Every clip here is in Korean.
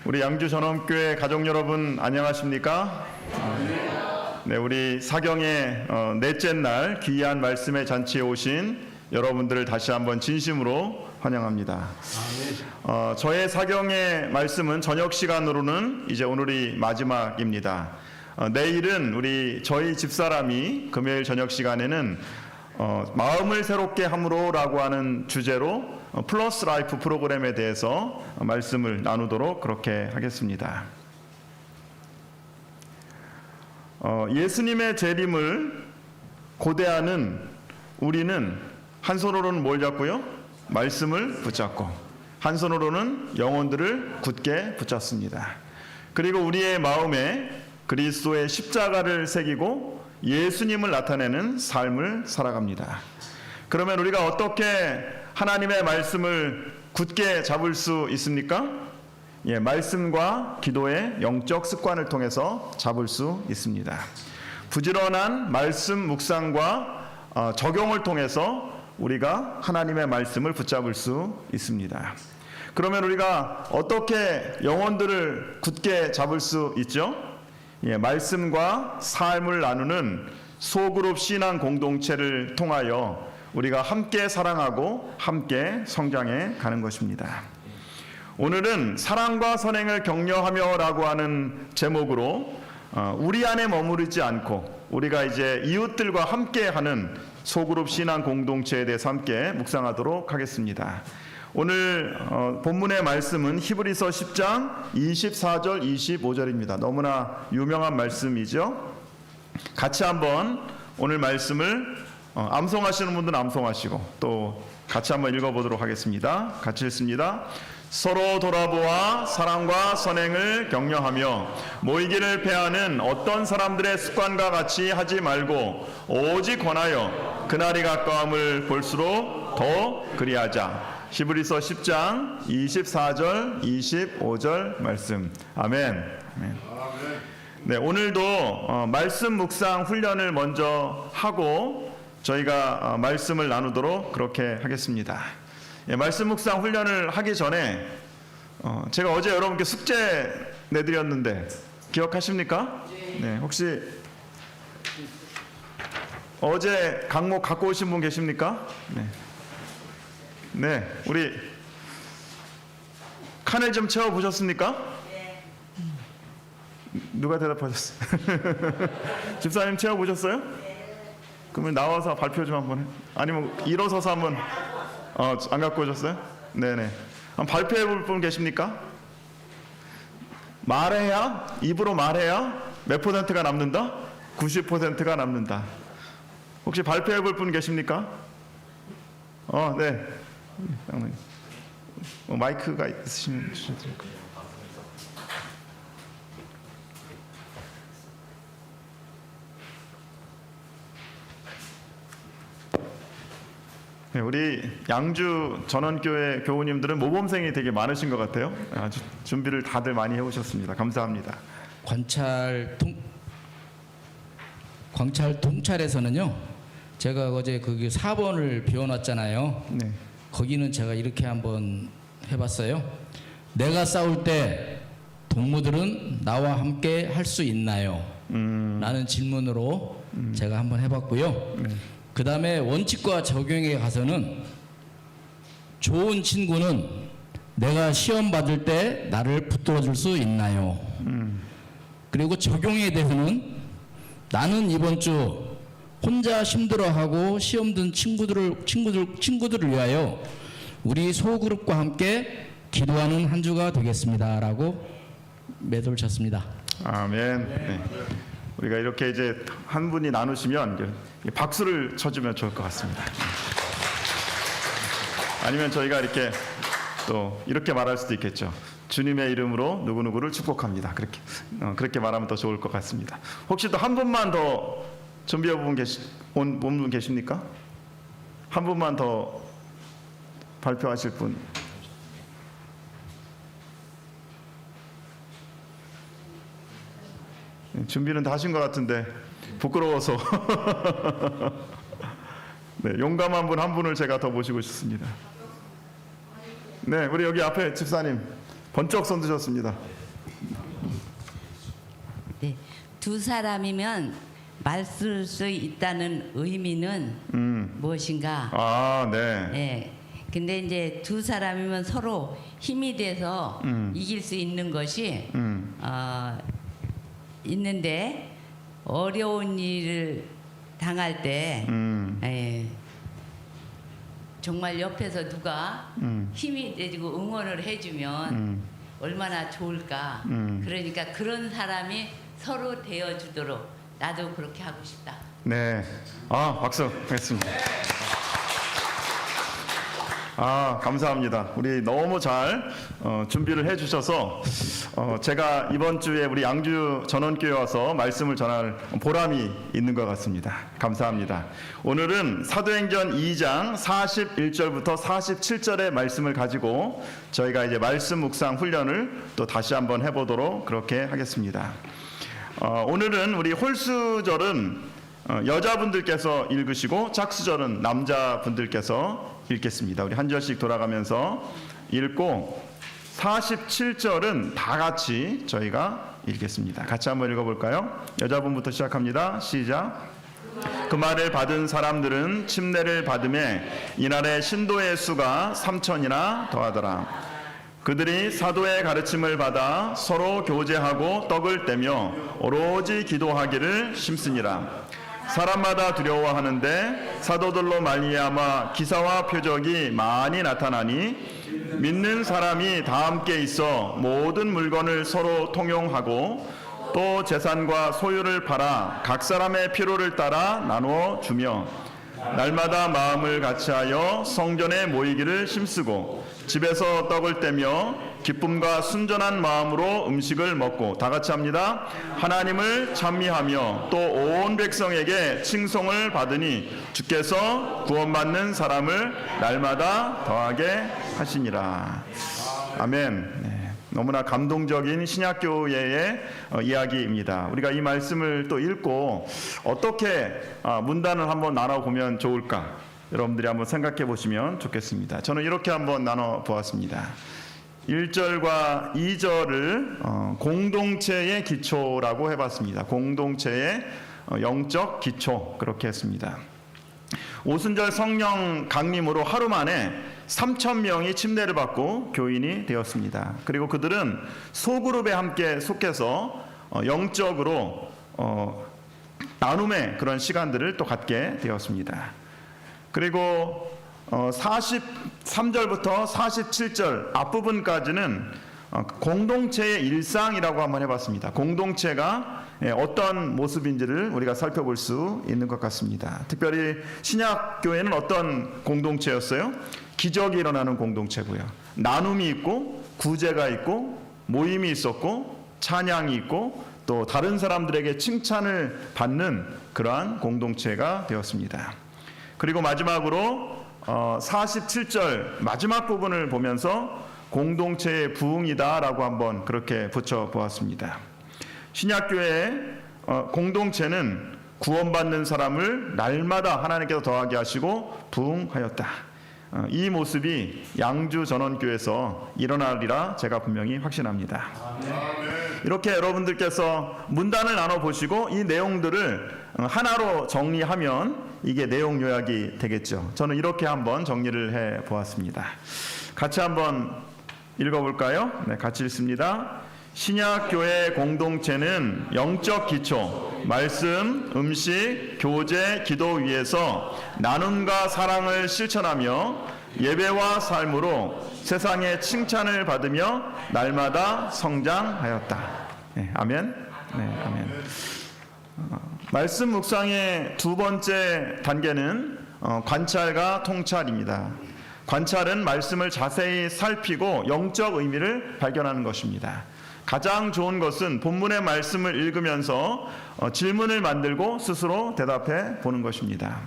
우리 양주 전원교회 가족 여러분 안녕하십니까? 네, 우리 사경의 넷째 날 귀한 말씀의 잔치에 오신 여러분들을 다시 한번 진심으로 환영합니다. 저의 사경의 말씀은 저녁 시간으로는 이제 오늘이 마지막입니다. 내일은 저희 집사람이 금요일 저녁 시간에는 마음을 새롭게 함으로라고 하는 주제로 플러스 라이프 프로그램에 대해서 말씀을 나누도록 그렇게 하겠습니다. 예수님의 재림을 고대하는 우리는 한 손으로는 뭘 잡고요? 말씀을 붙잡고 한 손으로는 영혼들을 굳게 붙잡습니다. 그리고 우리의 마음에 그리스도의 십자가를 새기고 예수님을 나타내는 삶을 살아갑니다. 그러면 우리가 어떻게 하나님의 말씀을 굳게 잡을 수 있습니까? 말씀과 기도의 영적 습관을 통해서 잡을 수 있습니다. 부지런한 말씀 묵상과 적용을 통해서 우리가 하나님의 말씀을 붙잡을 수 있습니다. 그러면 우리가 어떻게 영혼들을 굳게 잡을 수 있죠? 말씀과 삶을 나누는 소그룹 신앙 공동체를 통하여 우리가 함께 사랑하고 함께 성장해 가는 것입니다. 오늘은 사랑과 선행을 격려하며라고 하는 제목으로 우리 안에 머무르지 않고 우리가 이제 이웃들과 함께하는 소그룹 신앙 공동체에 대해서 함께 묵상하도록 하겠습니다. 오늘 본문의 말씀은 히브리서 10장 24절 25절입니다. 너무나 유명한 말씀이죠. 같이 한번 오늘 말씀을 암송하시는 분들은 암송하시고 또 같이 한번 읽어보도록 하겠습니다. 같이 읽습니다. 서로 돌아보아 사랑과 선행을 격려하며 모이기를 패하는 어떤 사람들의 습관과 같이 하지 말고 오직 권하여 그날이 가까움을 볼수록 더 그리하자. 히브리서 10장 24절 25절 말씀. 아멘. 네, 오늘도 말씀 묵상 훈련을 먼저 하고 저희가 말씀을 나누도록 그렇게 하겠습니다. 말씀 묵상 훈련을 하기 전에 제가 어제 여러분께 숙제 내드렸는데 기억하십니까? 네, 혹시 어제 강목 갖고 오신 분 계십니까? 네, 우리 칸을 좀 채워보셨습니까? 누가 대답하셨어요? 집사님 채워보셨어요? 그러면 나와서 발표 좀 한번 해. 아니면 일어서서 한번 안 갖고 오셨어요? 네네. 한번 발표해 볼 분 계십니까? 말해야, 입으로 말해야 몇 %가 남는다? 90%가 남는다. 혹시 발표해 볼 분 계십니까? 네. 마이크가 있으시면 주셔도 될까요? 네, 우리 양주 전원교회 교우님들은 모범생이 되게 많으신 것 같아요. 아주 준비를 다들 많이 해오셨습니다. 감사합니다. 광찰 통찰에서는요, 제가 어제 거기 4번을 배워놨잖아요. 네. 거기는 제가 이렇게 한번 해봤어요. 내가 싸울 때 동무들은 나와 함께 할 수 있나요? 라는 질문으로 제가 한번 해봤고요. 그 다음에 원칙과 적용에 가서는 좋은 친구는 내가 시험 받을 때 나를 붙들어 줄 수 있나요? 그리고 적용에 대해서는 나는 이번 주 혼자 힘들어하고 시험 든 친구들을 위하여 우리 소그룹과 함께 기도하는 한 주가 되겠습니다. 라고 매도를 쳤습니다. 아멘. 네. 우리가 이렇게 이제 한 분이 나누시면 박수를 쳐주면 좋을 것 같습니다. 아니면 저희가 이렇게 말할 수도 있겠죠. 주님의 이름으로 누구누구를 축복합니다. 그렇게 말하면 더 좋을 것 같습니다. 혹시 또 한 분만 더 준비해 온 분 계십니까? 한 분만 더 발표하실 분. 준비는 다 하신 것 같은데 부끄러워서 네, 용감한 분 한 분을 제가 더 모시고 싶습니다. 네, 우리 여기 앞에 집사님 번쩍 손 드셨습니다. 네, 두 사람이면 말 쓸 수 있다는 의미는 무엇인가? 아, 네. 네. 근데 이제 두 사람이면 서로 힘이 돼서 이길 수 있는 것이 있는데 어려운 일을 당할 때 정말 옆에서 누가 힘이 돼지고 응원을 해주면 얼마나 좋을까. 그러니까 그런 사람이 서로 되어주도록 나도 그렇게 하고 싶다. 네. 아, 박수 하겠습니다. 아, 감사합니다. 우리 너무 잘 준비를 해주셔서 제가 이번 주에 우리 양주 전원교회 와서 말씀을 전할 보람이 있는 것 같습니다. 감사합니다. 오늘은 사도행전 2장 41절부터 47절의 말씀을 가지고 저희가 이제 말씀 묵상 훈련을 또 다시 한번 해보도록 그렇게 하겠습니다. 오늘은 우리 홀수절은 여자분들께서 읽으시고 짝수절은 남자분들께서 읽겠습니다. 우리 한 절씩 돌아가면서 읽고 47절은 다 같이 저희가 읽겠습니다. 같이 한번 읽어볼까요? 여자분부터 시작합니다. 시작. 그 말을 받은 사람들은 침례를 받음에 이날의 신도의 수가 3,000이나 더하더라. 그들이 사도의 가르침을 받아 서로 교제하고 떡을 떼며 오로지 기도하기를 심쓰니라. 사람마다 두려워하는데 사도들로 말미암아 기사와 표적이 많이 나타나니 믿는 사람이 다 함께 있어 모든 물건을 서로 통용하고 또 재산과 소유를 팔아 각 사람의 필요를 따라 나누어 주며 날마다 마음을 같이하여 성전에 모이기를 힘쓰고 집에서 떡을 떼며 기쁨과 순전한 마음으로 음식을 먹고 다 같이 합니다. 하나님을 찬미하며 또 온 백성에게 칭송을 받으니 주께서 구원받는 사람을 날마다 더하게 하시니라. 아멘. 네. 너무나 감동적인 신약교회의 이야기입니다. 우리가 이 말씀을 또 읽고 어떻게 문단을 한번 나눠보면 좋을까? 여러분들이 한번 생각해 보시면 좋겠습니다. 저는 이렇게 한번 나눠 보았습니다. 1절과 2절을 공동체의 기초라고 해봤습니다. 공동체의 영적 기초 그렇게 했습니다. 오순절 성령 강림으로 하루 만에 3,000명이 침례를 받고 교인이 되었습니다. 그리고 그들은 소그룹에 함께 속해서 영적으로 나눔의 그런 시간들을 또 갖게 되었습니다. 그리고 43절부터 47절 앞부분까지는 공동체의 일상이라고 한번 해봤습니다. 공동체가 어떤 모습인지를 우리가 살펴볼 수 있는 것 같습니다. 특별히 신약교회는 어떤 공동체였어요? 기적이 일어나는 공동체고요. 나눔이 있고 구제가 있고 모임이 있었고 찬양이 있고 또 다른 사람들에게 칭찬을 받는 그러한 공동체가 되었습니다. 그리고 마지막으로 47절 마지막 부분을 보면서 공동체의 부흥이다라고 한번 그렇게 붙여보았습니다. 신약교회의 공동체는 구원받는 사람을 날마다 하나님께서 더하게 하시고 부흥하였다. 이 모습이 양주 전원교회에서 일어나리라 제가 분명히 확신합니다. 이렇게 여러분들께서 문단을 나눠보시고 이 내용들을 하나로 정리하면 이게 내용 요약이 되겠죠. 저는 이렇게 한번 정리를 해보았습니다. 같이 한번 읽어볼까요? 네, 같이 읽습니다. 신약교회 공동체는 영적 기초, 말씀, 음식, 교제, 기도 위에서 나눔과 사랑을 실천하며 예배와 삶으로 세상의 칭찬을 받으며 날마다 성장하였다. 네, 아멘. 네, 아멘. 말씀 묵상의 두 번째 단계는 관찰과 통찰입니다. 관찰은 말씀을 자세히 살피고 영적 의미를 발견하는 것입니다. 가장 좋은 것은 본문의 말씀을 읽으면서 질문을 만들고 스스로 대답해 보는 것입니다.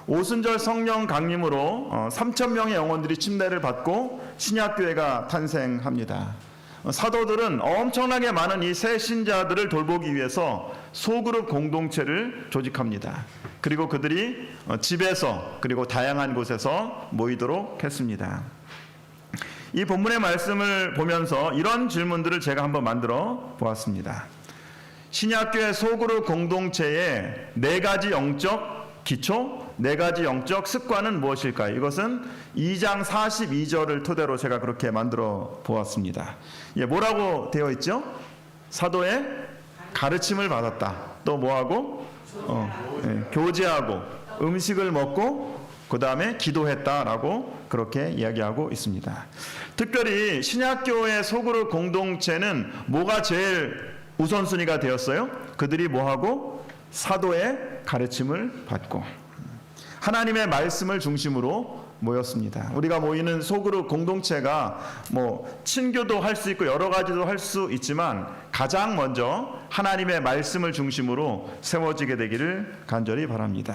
오순절 성령 강림으로 3,000명의 영혼들이 침례를 받고 신약교회가 탄생합니다. 사도들은 엄청나게 많은 이 새 신자들을 돌보기 위해서 소그룹 공동체를 조직합니다. 그리고 그들이 집에서 그리고 다양한 곳에서 모이도록 했습니다. 이 본문의 말씀을 보면서 이런 질문들을 제가 한번 만들어 보았습니다. 신약교회 소그룹 공동체의 4가지 영적 기초, 4가지 영적 습관은 무엇일까요? 이것은 2장 42절을 토대로 제가 그렇게 만들어 보았습니다. 뭐라고 되어 있죠? 사도의 가르침을 받았다. 또 뭐하고? 교제하고 음식을 먹고 그 다음에 기도했다라고 그렇게 이야기하고 있습니다. 특별히 신약교회 소그룹 공동체는 뭐가 제일 우선순위가 되었어요? 그들이 뭐하고? 사도의 가르침을 받고 하나님의 말씀을 중심으로 모였습니다. 우리가 모이는 소그룹 공동체가 친교도 할 수 있고 여러 가지도 할 수 있지만 가장 먼저 하나님의 말씀을 중심으로 세워지게 되기를 간절히 바랍니다.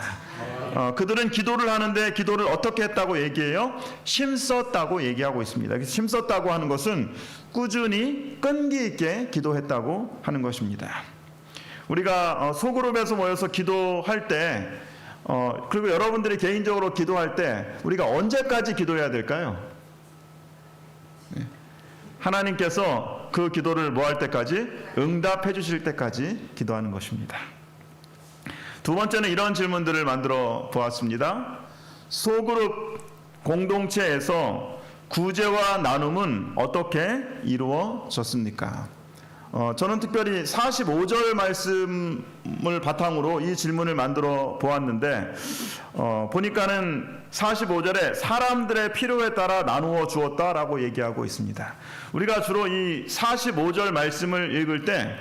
그들은 기도를 하는데 기도를 어떻게 했다고 얘기해요? 힘썼다고 얘기하고 있습니다. 힘썼다고 하는 것은 꾸준히 끈기 있게 기도했다고 하는 것입니다. 우리가 소그룹에서 모여서 기도할 때 그리고 여러분들이 개인적으로 기도할 때 우리가 언제까지 기도해야 될까요? 하나님께서 그 기도를 뭐 할 때까지? 응답해 주실 때까지 기도하는 것입니다. 두 번째는 이런 질문들을 만들어 보았습니다. 소그룹 공동체에서 구제와 나눔은 어떻게 이루어졌습니까? 저는 특별히 45절 말씀을 바탕으로 이 질문을 만들어 보았는데 보니까는 45절에 사람들의 필요에 따라 나누어 주었다라고 얘기하고 있습니다. 우리가 주로 이 45절 말씀을 읽을 때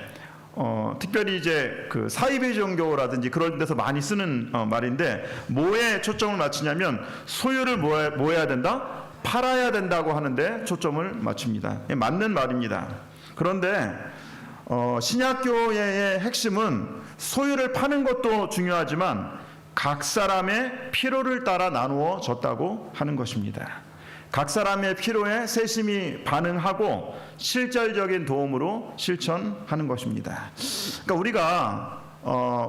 특별히 이제 그 사이비 종교라든지 그런 데서 많이 쓰는 말인데 뭐에 초점을 맞추냐면 소유를 뭐 해야 된다? 팔아야 된다고 하는데 초점을 맞춥니다. 맞는 말입니다. 그런데 신약교회의 핵심은 소유를 파는 것도 중요하지만 각 사람의 필요를 따라 나누어 줬다고 하는 것입니다. 각 사람의 필요에 세심히 반응하고 실질적인 도움으로 실천하는 것입니다. 그러니까 우리가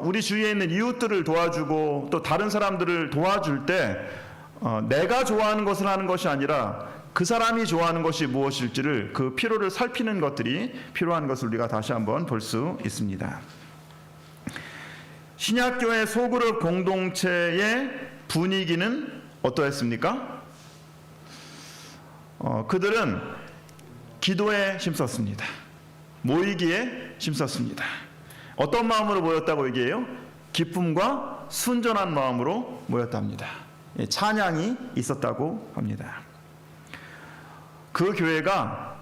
우리 주위에 있는 이웃들을 도와주고 또 다른 사람들을 도와줄 때 내가 좋아하는 것을 하는 것이 아니라 그 사람이 좋아하는 것이 무엇일지를 그 필요를 살피는 것들이 필요한 것을 우리가 다시 한번 볼 수 있습니다. 신약교회 소그룹 공동체의 분위기는 어떠했습니까? 그들은 기도에 힘썼습니다. 모이기에 힘썼습니다. 어떤 마음으로 모였다고 얘기해요? 기쁨과 순전한 마음으로 모였답니다. 찬양이 있었다고 합니다. 그 교회가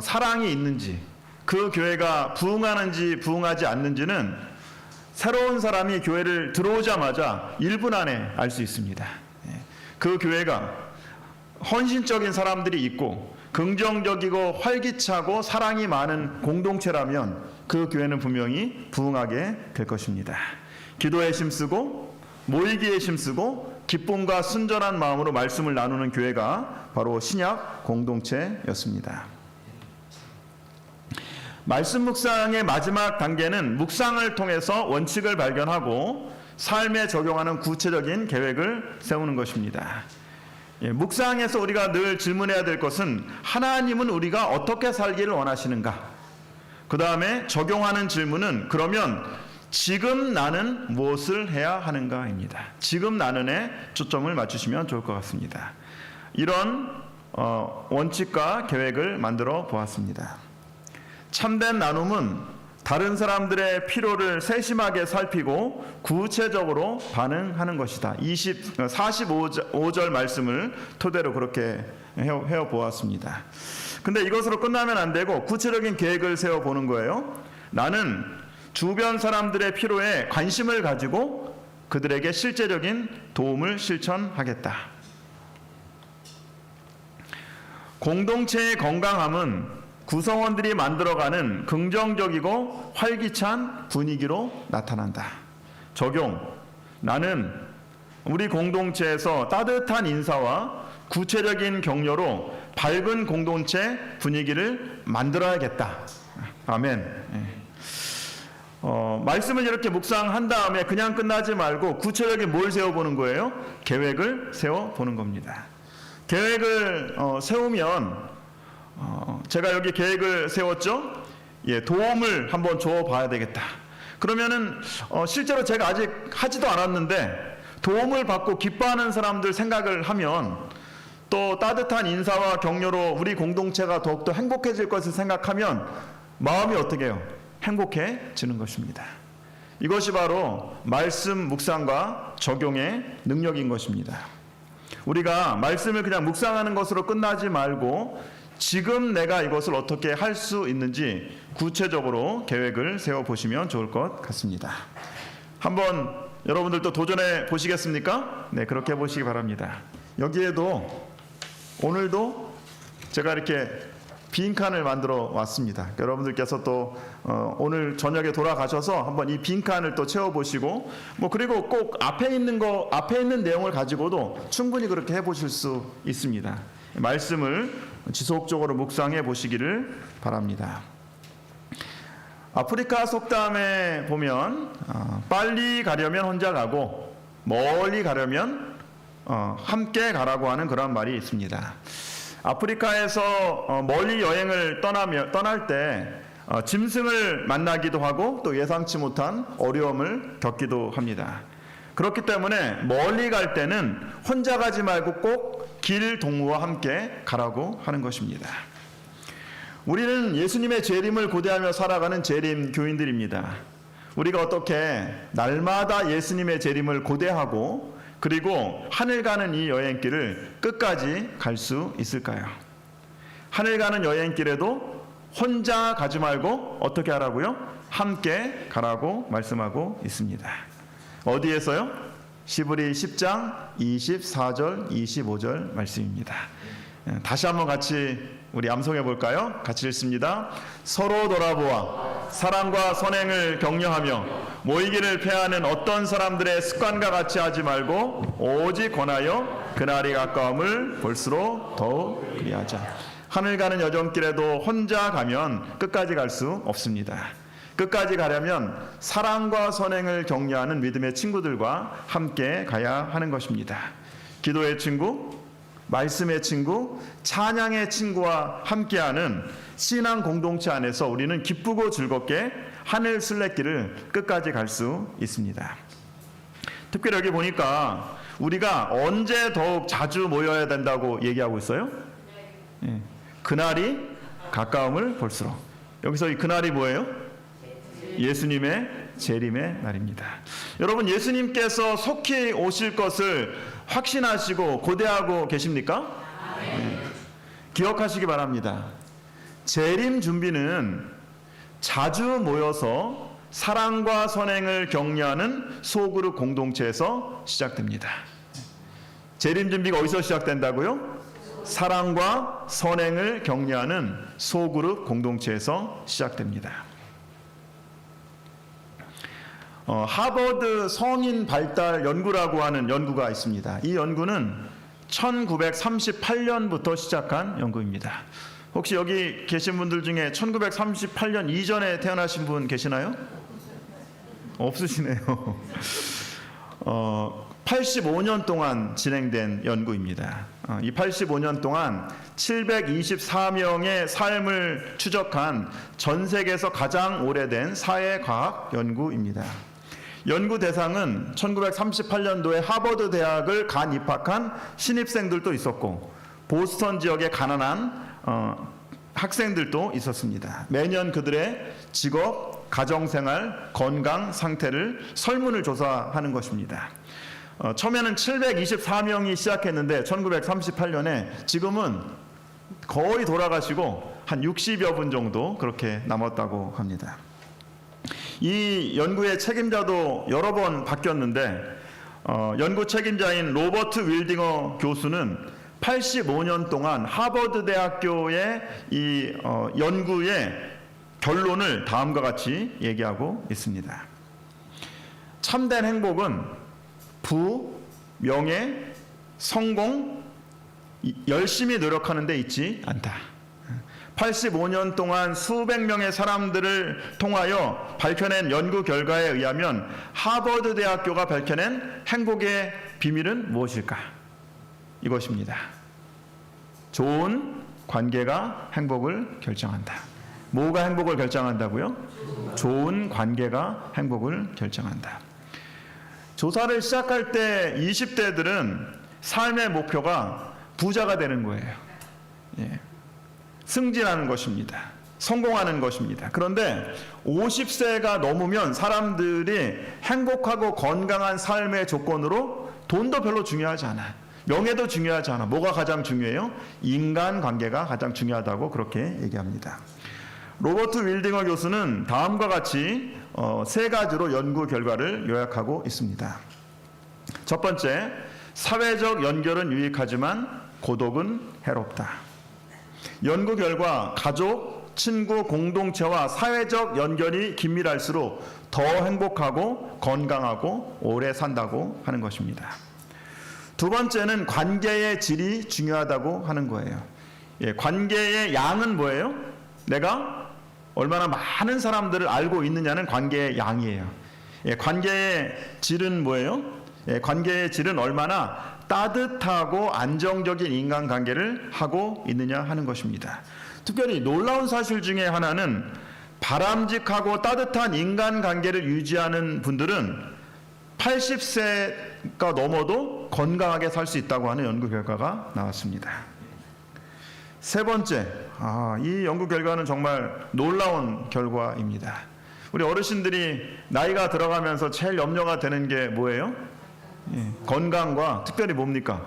사랑이 있는지, 그 교회가 부흥하는지 부흥하지 않는지는 새로운 사람이 교회를 들어오자마자 1분 안에 알 수 있습니다. 그 교회가 헌신적인 사람들이 있고 긍정적이고 활기차고 사랑이 많은 공동체라면 그 교회는 분명히 부흥하게 될 것입니다. 기도에 힘쓰고 모이기에 힘쓰고 기쁨과 순전한 마음으로 말씀을 나누는 교회가 바로 신약 공동체였습니다. 말씀 묵상의 마지막 단계는 묵상을 통해서 원칙을 발견하고 삶에 적용하는 구체적인 계획을 세우는 것입니다. 묵상에서 우리가 늘 질문해야 될 것은 하나님은 우리가 어떻게 살기를 원하시는가? 그 다음에 적용하는 질문은 그러면 지금 나는 무엇을 해야 하는가입니다. 지금 나는에 초점을 맞추시면 좋을 것 같습니다. 이런 원칙과 계획을 만들어 보았습니다. 참된 나눔은 다른 사람들의 필요를 세심하게 살피고 구체적으로 반응하는 것이다. 45절 말씀을 토대로 그렇게 해보았습니다. 근데 이것으로 끝나면 안 되고 구체적인 계획을 세워보는 거예요. 나는 주변 사람들의 필요에 관심을 가지고 그들에게 실제적인 도움을 실천하겠다. 공동체의 건강함은 구성원들이 만들어가는 긍정적이고 활기찬 분위기로 나타난다. 적용. 나는 우리 공동체에서 따뜻한 인사와 구체적인 격려로 밝은 공동체 분위기를 만들어야겠다. 아멘. 말씀을 이렇게 묵상한 다음에 그냥 끝나지 말고 구체적인 뭘 세워보는 거예요? 계획을 세워보는 겁니다. 계획을 세우면 제가 여기 계획을 세웠죠. 예, 도움을 한번 줘 봐야 되겠다. 그러면은 실제로 제가 아직 하지도 않았는데 도움을 받고 기뻐하는 사람들 생각을 하면 또 따뜻한 인사와 격려로 우리 공동체가 더욱더 행복해질 것을 생각하면 마음이 어떻게 해요? 행복해지는 것입니다. 이것이 바로 말씀 묵상과 적용의 능력인 것입니다. 우리가 말씀을 그냥 묵상하는 것으로 끝나지 말고 지금 내가 이것을 어떻게 할 수 있는지 구체적으로 계획을 세워보시면 좋을 것 같습니다. 한번 여러분들도 도전해 보시겠습니까? 네, 그렇게 해보시기 바랍니다. 여기에도 오늘도 제가 이렇게 빈칸을 만들어 왔습니다. 여러분들께서 또 오늘 저녁에 돌아가셔서 한번 이 빈칸을 또 채워보시고 그리고 꼭 앞에 있는 내용을 가지고도 충분히 그렇게 해보실 수 있습니다. 말씀을 지속적으로 묵상해 보시기를 바랍니다. 아프리카 속담에 보면 빨리 가려면 혼자 가고 멀리 가려면 함께 가라고 하는 그런 말이 있습니다. 아프리카에서 멀리 여행을 떠날 때 짐승을 만나기도 하고 또 예상치 못한 어려움을 겪기도 합니다. 그렇기 때문에 멀리 갈 때는 혼자 가지 말고 꼭 길 동무와 함께 가라고 하는 것입니다. 우리는 예수님의 재림을 고대하며 살아가는 재림 교인들입니다. 우리가 어떻게 날마다 예수님의 재림을 고대하고 그리고 하늘 가는 이 여행길을 끝까지 갈 수 있을까요? 하늘 가는 여행길에도 혼자 가지 말고 어떻게 하라고요? 함께 가라고 말씀하고 있습니다. 어디에서요? 시브리 10장 24절 25절 말씀입니다. 다시 한번 같이 우리 암송해 볼까요? 같이 읽습니다. 서로 돌아보아 사랑과 선행을 격려하며 모이기를 패하는 어떤 사람들의 습관과 같이 하지 말고 오직 권하여 그날이 가까움을 볼수록 더욱 그리하자. 하늘 가는 여정길에도 혼자 가면 끝까지 갈 수 없습니다. 끝까지 가려면 사랑과 선행을 격려하는 믿음의 친구들과 함께 가야 하는 것입니다. 기도의 친구, 말씀의 친구, 찬양의 친구와 함께하는 신앙 공동체 안에서 우리는 기쁘고 즐겁게 하늘 순례길을 끝까지 갈 수 있습니다. 특별히 여기 보니까 우리가 언제 더욱 자주 모여야 된다고 얘기하고 있어요? 예. 그날이 가까움을 볼수록. 여기서 이 그날이 뭐예요? 예수님의 재림의 날입니다. 여러분, 예수님께서 속히 오실 것을 확신하시고 고대하고 계십니까? 네. 기억하시기 바랍니다. 재림 준비는 자주 모여서 사랑과 선행을 격려하는 소그룹 공동체에서 시작됩니다. 재림 준비가 어디서 시작된다고요? 사랑과 선행을 격려하는 소그룹 공동체에서 시작됩니다. 하버드 성인 발달 연구라고 하는 연구가 있습니다. 이 연구는 1938년부터 시작한 연구입니다. 혹시 여기 계신 분들 중에 1938년 이전에 태어나신 분 계시나요? 없으시네요. 85년 동안 진행된 연구입니다. 이 85년 동안 724명의 삶을 추적한 전 세계에서 가장 오래된 사회과학 연구입니다. 연구 대상은 1938년도에 하버드 대학을 간 입학한 신입생들도 있었고 보스턴 지역의 가난한 학생들도 있었습니다. 매년 그들의 직업, 가정생활, 건강 상태를 설문을 조사하는 것입니다. 처음에는 724명이 시작했는데 1938년에 지금은 거의 돌아가시고 한 60여 분 정도 그렇게 남았다고 합니다. 이 연구의 책임자도 여러 번 바뀌었는데 연구 책임자인 로버트 윌딩어 교수는 85년 동안 하버드 대학교의 이 연구의 결론을 다음과 같이 얘기하고 있습니다. 참된 행복은 부, 명예, 성공, 열심히 노력하는 데 있지 않다. 85년 동안 수백 명의 사람들을 통하여 밝혀낸 연구 결과에 의하면 하버드 대학교가 밝혀낸 행복의 비밀은 무엇일까? 이것입니다. 좋은 관계가 행복을 결정한다. 뭐가 행복을 결정한다고요? 좋은 관계가 행복을 결정한다. 조사를 시작할 때 20대들은 삶의 목표가 부자가 되는 거예요. 예. 승진하는 것입니다. 성공하는 것입니다. 그런데 50세가 넘으면 사람들이 행복하고 건강한 삶의 조건으로 돈도 별로 중요하지 않아요. 명예도 중요하지 않아. 뭐가 가장 중요해요? 인간관계가 가장 중요하다고 그렇게 얘기합니다. 로버트 윌딩어 교수는 다음과 같이 세 가지로 연구 결과를 요약하고 있습니다. 첫 번째, 사회적 연결은 유익하지만 고독은 해롭다. 연구 결과 가족, 친구, 공동체와 사회적 연결이 긴밀할수록 더 행복하고 건강하고 오래 산다고 하는 것입니다. 두 번째는 관계의 질이 중요하다고 하는 거예요. 예, 관계의 양은 뭐예요? 내가 얼마나 많은 사람들을 알고 있느냐는 관계의 양이에요. 예, 관계의 질은 뭐예요? 예, 관계의 질은 얼마나 따뜻하고 안정적인 인간관계를 하고 있느냐 하는 것입니다. 특별히 놀라운 사실 중에 하나는 바람직하고 따뜻한 인간관계를 유지하는 분들은 80세가 넘어도 건강하게 살 수 있다고 하는 연구 결과가 나왔습니다. 세 번째, 이 연구 결과는 정말 놀라운 결과입니다. 우리 어르신들이 나이가 들어가면서 제일 염려가 되는 게 뭐예요? 예, 건강과 특별히 뭡니까?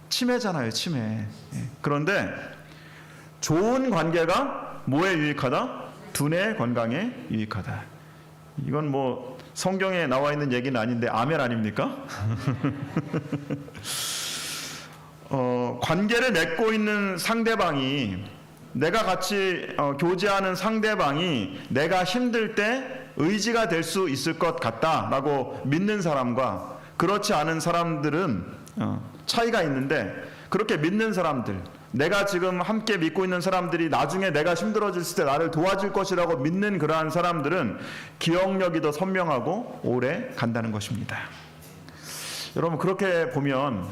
치매잖아요, 치매. 예, 그런데 좋은 관계가 뭐에 유익하다? 두뇌 건강에 유익하다. 이건 뭐 성경에 나와 있는 얘기는 아닌데 아멘 아닙니까? 관계를 맺고 있는 상대방이 내가 같이 교제하는 상대방이 내가 힘들 때 의지가 될 수 있을 것 같다라고 믿는 사람과 그렇지 않은 사람들은 차이가 있는데, 그렇게 믿는 사람들, 내가 지금 함께 믿고 있는 사람들이 나중에 내가 힘들어졌을 때 나를 도와줄 것이라고 믿는 그러한 사람들은 기억력이 더 선명하고 오래 간다는 것입니다. 여러분, 그렇게 보면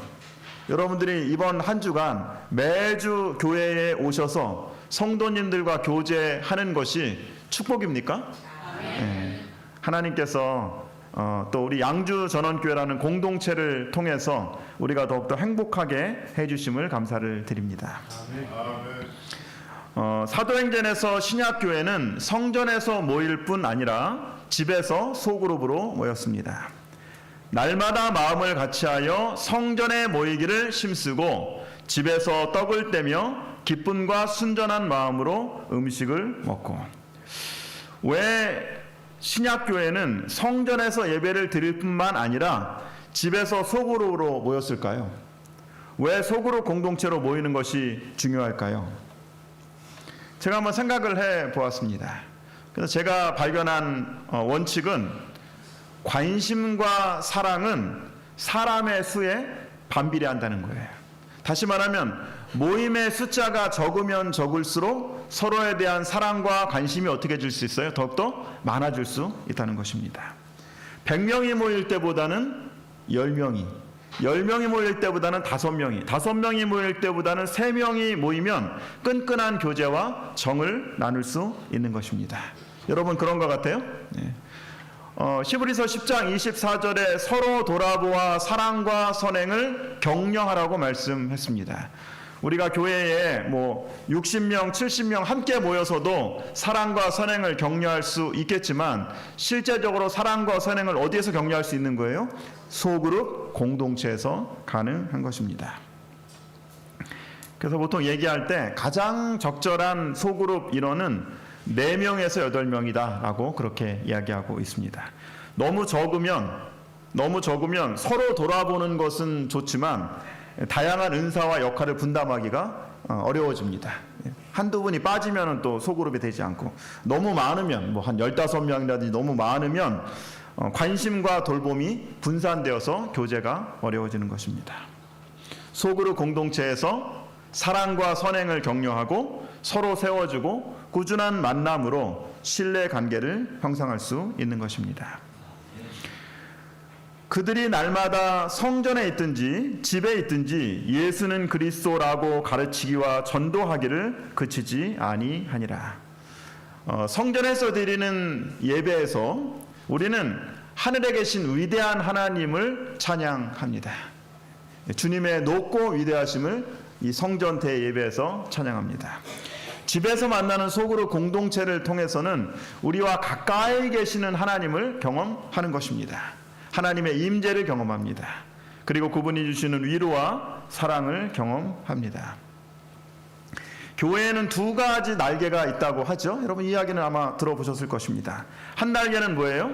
여러분들이 이번 한 주간 매주 교회에 오셔서 성도님들과 교제하는 것이 축복입니까? 네. 하나님께서 또 우리 양주 전원교회라는 공동체를 통해서 우리가 더욱더 행복하게 해주심을 감사를 드립니다. 사도행전에서 신약교회는 성전에서 모일 뿐 아니라 집에서 소그룹으로 모였습니다. 날마다 마음을 같이하여 성전에 모이기를 힘쓰고 집에서 떡을 떼며 기쁨과 순전한 마음으로 음식을 먹고. 왜 신약교회는 성전에서 예배를 드릴 뿐만 아니라 집에서 소그룹으로 모였을까요? 왜 소그룹 공동체로 모이는 것이 중요할까요? 제가 한번 생각을 해 보았습니다. 그래서 제가 발견한 원칙은 관심과 사랑은 사람의 수에 반비례한다는 거예요. 다시 말하면 모임의 숫자가 적으면 적을수록 서로에 대한 사랑과 관심이 어떻게 줄 수 있어요? 더욱더 많아질 수 있다는 것입니다. 100명이 모일 때보다는 10명이, 10명이 모일 때보다는 5명이, 5명이 모일 때보다는 3명이 모이면 끈끈한 교제와 정을 나눌 수 있는 것입니다. 여러분, 그런 것 같아요? 네. 히브리서 10장 24절에 서로 돌아보아 사랑과 선행을 격려하라고 말씀했습니다. 우리가 교회에 60명, 70명 함께 모여서도 사랑과 선행을 격려할 수 있겠지만 실제적으로 사랑과 선행을 어디에서 격려할 수 있는 거예요? 소그룹 공동체에서 가능한 것입니다. 그래서 보통 얘기할 때 가장 적절한 소그룹 인원은 4명에서 8명이다 라고 그렇게 이야기하고 있습니다. 너무 적으면 서로 돌아보는 것은 좋지만 다양한 은사와 역할을 분담하기가 어려워집니다. 한두 분이 빠지면 또 소그룹이 되지 않고, 너무 많으면 한 15명이라든지 너무 많으면 관심과 돌봄이 분산되어서 교제가 어려워지는 것입니다. 소그룹 공동체에서 사랑과 선행을 격려하고 서로 세워주고 꾸준한 만남으로 신뢰 관계를 형성할 수 있는 것입니다. 그들이 날마다 성전에 있든지 집에 있든지 예수는 그리스도라고 가르치기와 전도하기를 그치지 아니하니라. 성전에서 드리는 예배에서 우리는 하늘에 계신 위대한 하나님을 찬양합니다. 주님의 높고 위대하심을 이 성전 대예배에서 찬양합니다. 집에서 만나는 소그룹 공동체를 통해서는 우리와 가까이 계시는 하나님을 경험하는 것입니다. 하나님의 임재를 경험합니다. 그리고 그분이 주시는 위로와 사랑을 경험합니다. 교회에는 두 가지 날개가 있다고 하죠. 여러분 이야기는 아마 들어보셨을 것입니다. 한 날개는 뭐예요?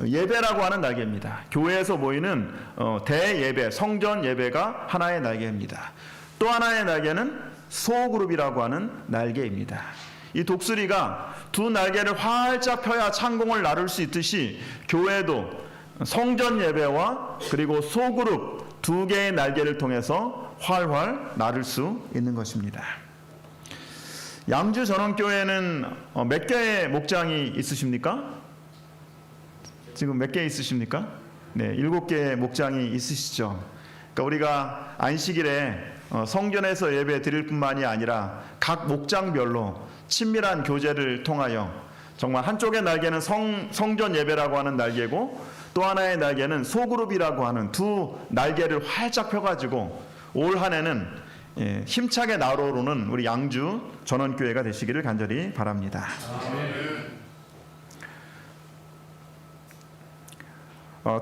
예배라고 하는 날개입니다. 교회에서 모이는 대예배, 성전 예배가 하나의 날개입니다. 또 하나의 날개는 소그룹이라고 하는 날개입니다. 이 독수리가 두 날개를 활짝 펴야 창공을 나를 수 있듯이 교회도 성전 예배와 그리고 소그룹 두 개의 날개를 통해서 활활 나를 수 있는 것입니다. 양주 전원교회는 몇 개의 목장이 있으십니까? 지금 몇 개 있으십니까? 네, 7개의 목장이 있으시죠. 그러니까 우리가 안식일에 성전에서 예배 드릴 뿐만이 아니라 각 목장별로 친밀한 교제를 통하여 정말 한쪽의 날개는 성전 예배라고 하는 날개고 또 하나의 날개는 소그룹이라고 하는 두 날개를 활짝 펴가지고 올 한 해는 힘차게 날아오르는 우리 양주 전원교회가 되시기를 간절히 바랍니다.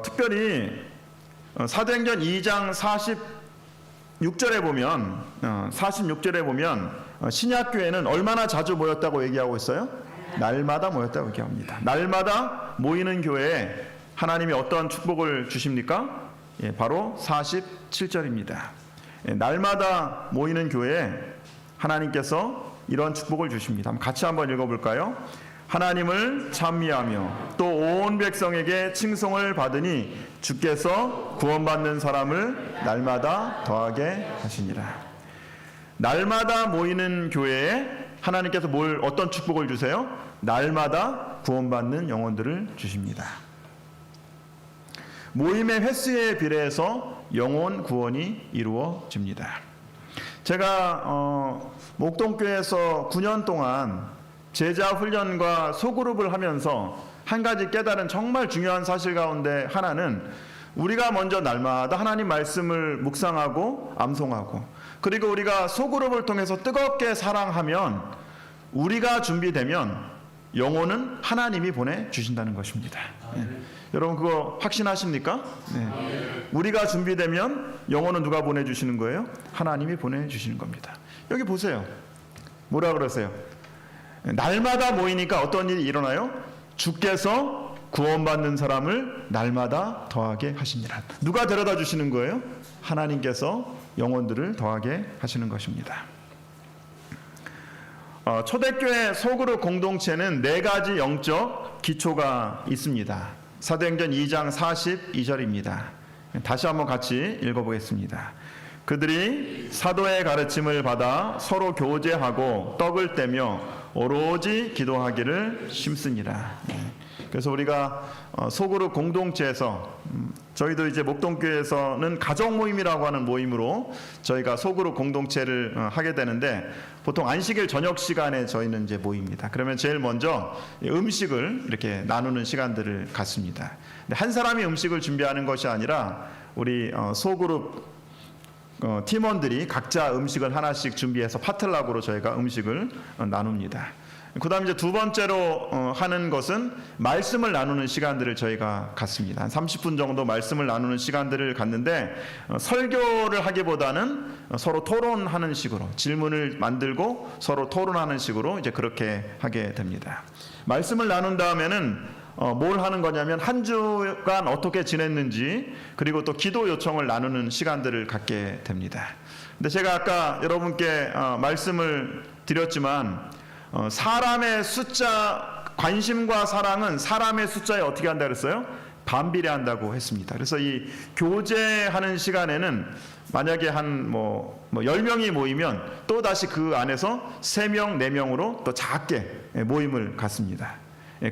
특별히 사도행전 2장 46절에 보면 신약교회는 얼마나 자주 모였다고 얘기하고 있어요? 날마다 모였다고 얘기합니다. 날마다 모이는 교회에 하나님이 어떤 축복을 주십니까? 바로 47절입니다. 날마다 모이는 교회에 하나님께서 이런 축복을 주십니다. 같이 한번 읽어볼까요? 하나님을 찬미하며 또 온 백성에게 칭송을 받으니 주께서 구원받는 사람을 날마다 더하게 하시니라. 날마다 모이는 교회에 하나님께서 어떤 축복을 주세요? 날마다 구원받는 영혼들을 주십니다. 모임의 횟수에 비례해서 영혼 구원이 이루어집니다. 제가 목동교회에서 9년 동안 제자 훈련과 소그룹을 하면서 한 가지 깨달은 정말 중요한 사실 가운데 하나는 우리가 먼저 날마다 하나님 말씀을 묵상하고 암송하고 그리고 우리가 소그룹을 통해서 뜨겁게 사랑하면 우리가 준비되면 영혼은 하나님이 보내주신다는 것입니다. 여러분 그거 확신하십니까? 네. 우리가 준비되면 영혼은 누가 보내주시는 거예요? 하나님이 보내주시는 겁니다. 여기 보세요. 뭐라 그러세요? 날마다 모이니까 어떤 일이 일어나요? 주께서 구원받는 사람을 날마다 더하게 하시니라. 누가 데려다 주시는 거예요? 하나님께서 영혼들을 더하게 하시는 것입니다. 초대교회 소그룹 공동체는 4가지 영적 기초가 있습니다. 사도행전 2장 42절입니다. 다시 한번 같이 읽어보겠습니다. 그들이 사도의 가르침을 받아 서로 교제하고 떡을 떼며 오로지 기도하기를 힘쓰니라. 그래서 우리가 소그룹 공동체에서 저희도 이제 목동교회에서는 가족 모임이라고 하는 모임으로 저희가 소그룹 공동체를 하게 되는데 보통 안식일 저녁 시간에 저희는 이제 모입니다. 그러면 제일 먼저 음식을 이렇게 나누는 시간들을 갖습니다. 근데 한 사람이 음식을 준비하는 것이 아니라 우리 소그룹 팀원들이 각자 음식을 하나씩 준비해서 파틀락으로 저희가 음식을 나눕니다. 그 다음 이제 두 번째로 하는 것은 말씀을 나누는 시간들을 저희가 갖습니다. 한 30분 정도 말씀을 나누는 시간들을 갖는데 설교를 하기보다는 서로 토론하는 식으로 질문을 만들고 서로 토론하는 식으로 이제 그렇게 하게 됩니다. 말씀을 나눈 다음에는 뭘 하는 거냐면 한 주간 어떻게 지냈는지 그리고 또 기도 요청을 나누는 시간들을 갖게 됩니다. 근데 제가 아까 여러분께 말씀을 드렸지만 사람의 숫자, 관심과 사랑은 사람의 숫자에 어떻게 한다 그랬어요? 반비례한다고 했습니다. 그래서 이 교제하는 시간에는 만약에 한 10명이 모이면 또 다시 그 안에서 3명, 4명으로 또 작게 모임을 갖습니다.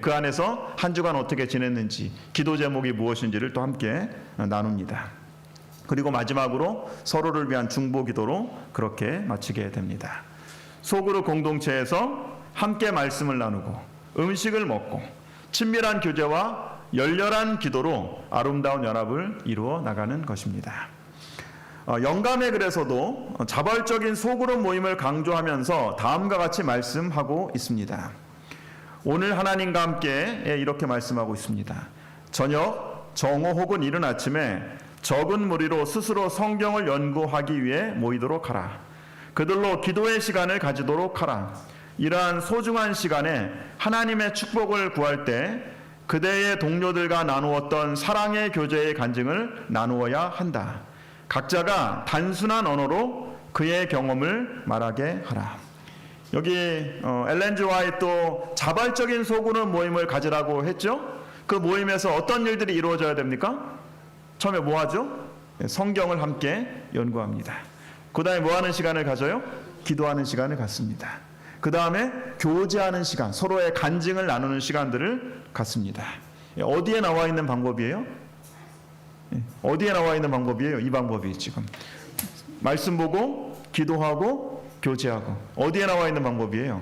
그 안에서 한 주간 어떻게 지냈는지, 기도 제목이 무엇인지를 또 함께 나눕니다. 그리고 마지막으로 서로를 위한 중보 기도로 그렇게 마치게 됩니다. 소그룹 공동체에서 함께 말씀을 나누고 음식을 먹고 친밀한 교제와 열렬한 기도로 아름다운 연합을 이루어 나가는 것입니다. 영감의 글에서도 자발적인 소그룹 모임을 강조하면서 다음과 같이 말씀하고 있습니다. 오늘 하나님과 함께 이렇게 말씀하고 있습니다. 저녁, 정오 혹은 이른 아침에 적은 무리로 스스로 성경을 연구하기 위해 모이도록 하라. 그들로 기도의 시간을 가지도록 하라. 이러한 소중한 시간에 하나님의 축복을 구할 때 그대의 동료들과 나누었던 사랑의 교제의 간증을 나누어야 한다. 각자가 단순한 언어로 그의 경험을 말하게 하라. 여기 엘렌 G. 화이트도 자발적인 소그룹 모임을 가지라고 했죠. 그 모임에서 어떤 일들이 이루어져야 됩니까? 처음에 뭐 하죠? 성경을 함께 연구합니다. 그 다음에 뭐 하는 시간을 가져요? 기도하는 시간을 갖습니다. 그 다음에 교제하는 시간, 서로의 간증을 나누는 시간들을 갖습니다. 어디에 나와 있는 방법이에요? 어디에 나와 있는 방법이에요? 이 방법이 지금 말씀 보고 기도하고 교제하고. 어디에 나와 있는 방법이에요?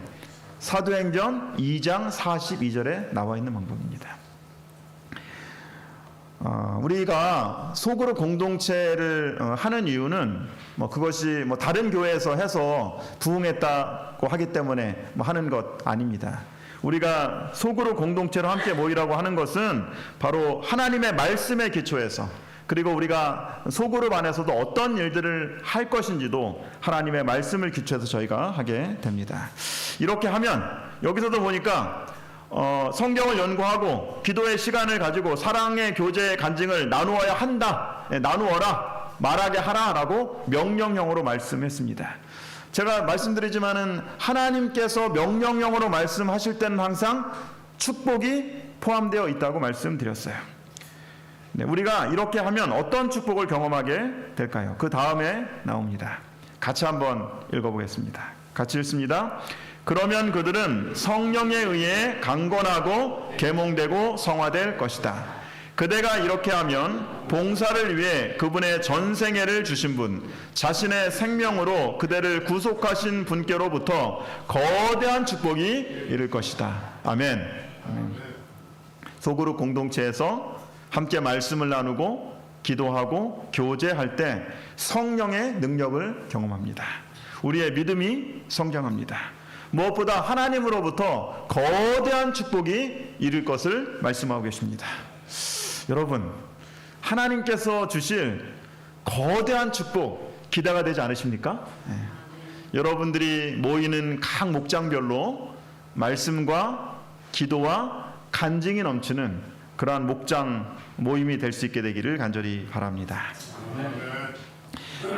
사도행전 2장 42절에 나와 있는 방법입니다. 우리가 소그룹 공동체를 하는 이유는 그것이 다른 교회에서 해서 부흥했다고 하기 때문에 하는 것 아닙니다. 우리가 소그룹 공동체로 함께 모이라고 하는 것은 바로 하나님의 말씀에 기초해서, 그리고 우리가 소그룹 안에서도 어떤 일들을 할 것인지도 하나님의 말씀을 기초해서 저희가 하게 됩니다. 이렇게 하면 여기서도 보니까 성경을 연구하고 기도의 시간을 가지고 사랑의 교제의 간증을 나누어야 한다. 나누어라. 말하게 하라라고 명령형으로 말씀했습니다. 제가 말씀드리지만은 하나님께서 명령형으로 말씀하실 때는 항상 축복이 포함되어 있다고 말씀드렸어요. 네, 우리가 이렇게 하면 어떤 축복을 경험하게 될까요? 그 다음에 나옵니다. 같이 한번 읽어보겠습니다. 같이 읽습니다. 그러면 그들은 성령에 의해 강건하고 계몽되고 성화될 것이다. 그대가 이렇게 하면 봉사를 위해 그분의 전생애를 주신 분, 자신의 생명으로 그대를 구속하신 분께로부터 거대한 축복이 이를 것이다. 아멘. 아멘. 소그룹 공동체에서 함께 말씀을 나누고 기도하고 교제할 때 성령의 능력을 경험합니다. 우리의 믿음이 성장합니다. 무엇보다 하나님으로부터 거대한 축복이 이를 것을 말씀하고 계십니다. 여러분, 하나님께서 주실 거대한 축복 기대가 되지 않으십니까? 네. 여러분들이 모이는 각 목장별로 말씀과 기도와 간증이 넘치는 그러한 목장 모임이 될 수 있게 되기를 간절히 바랍니다.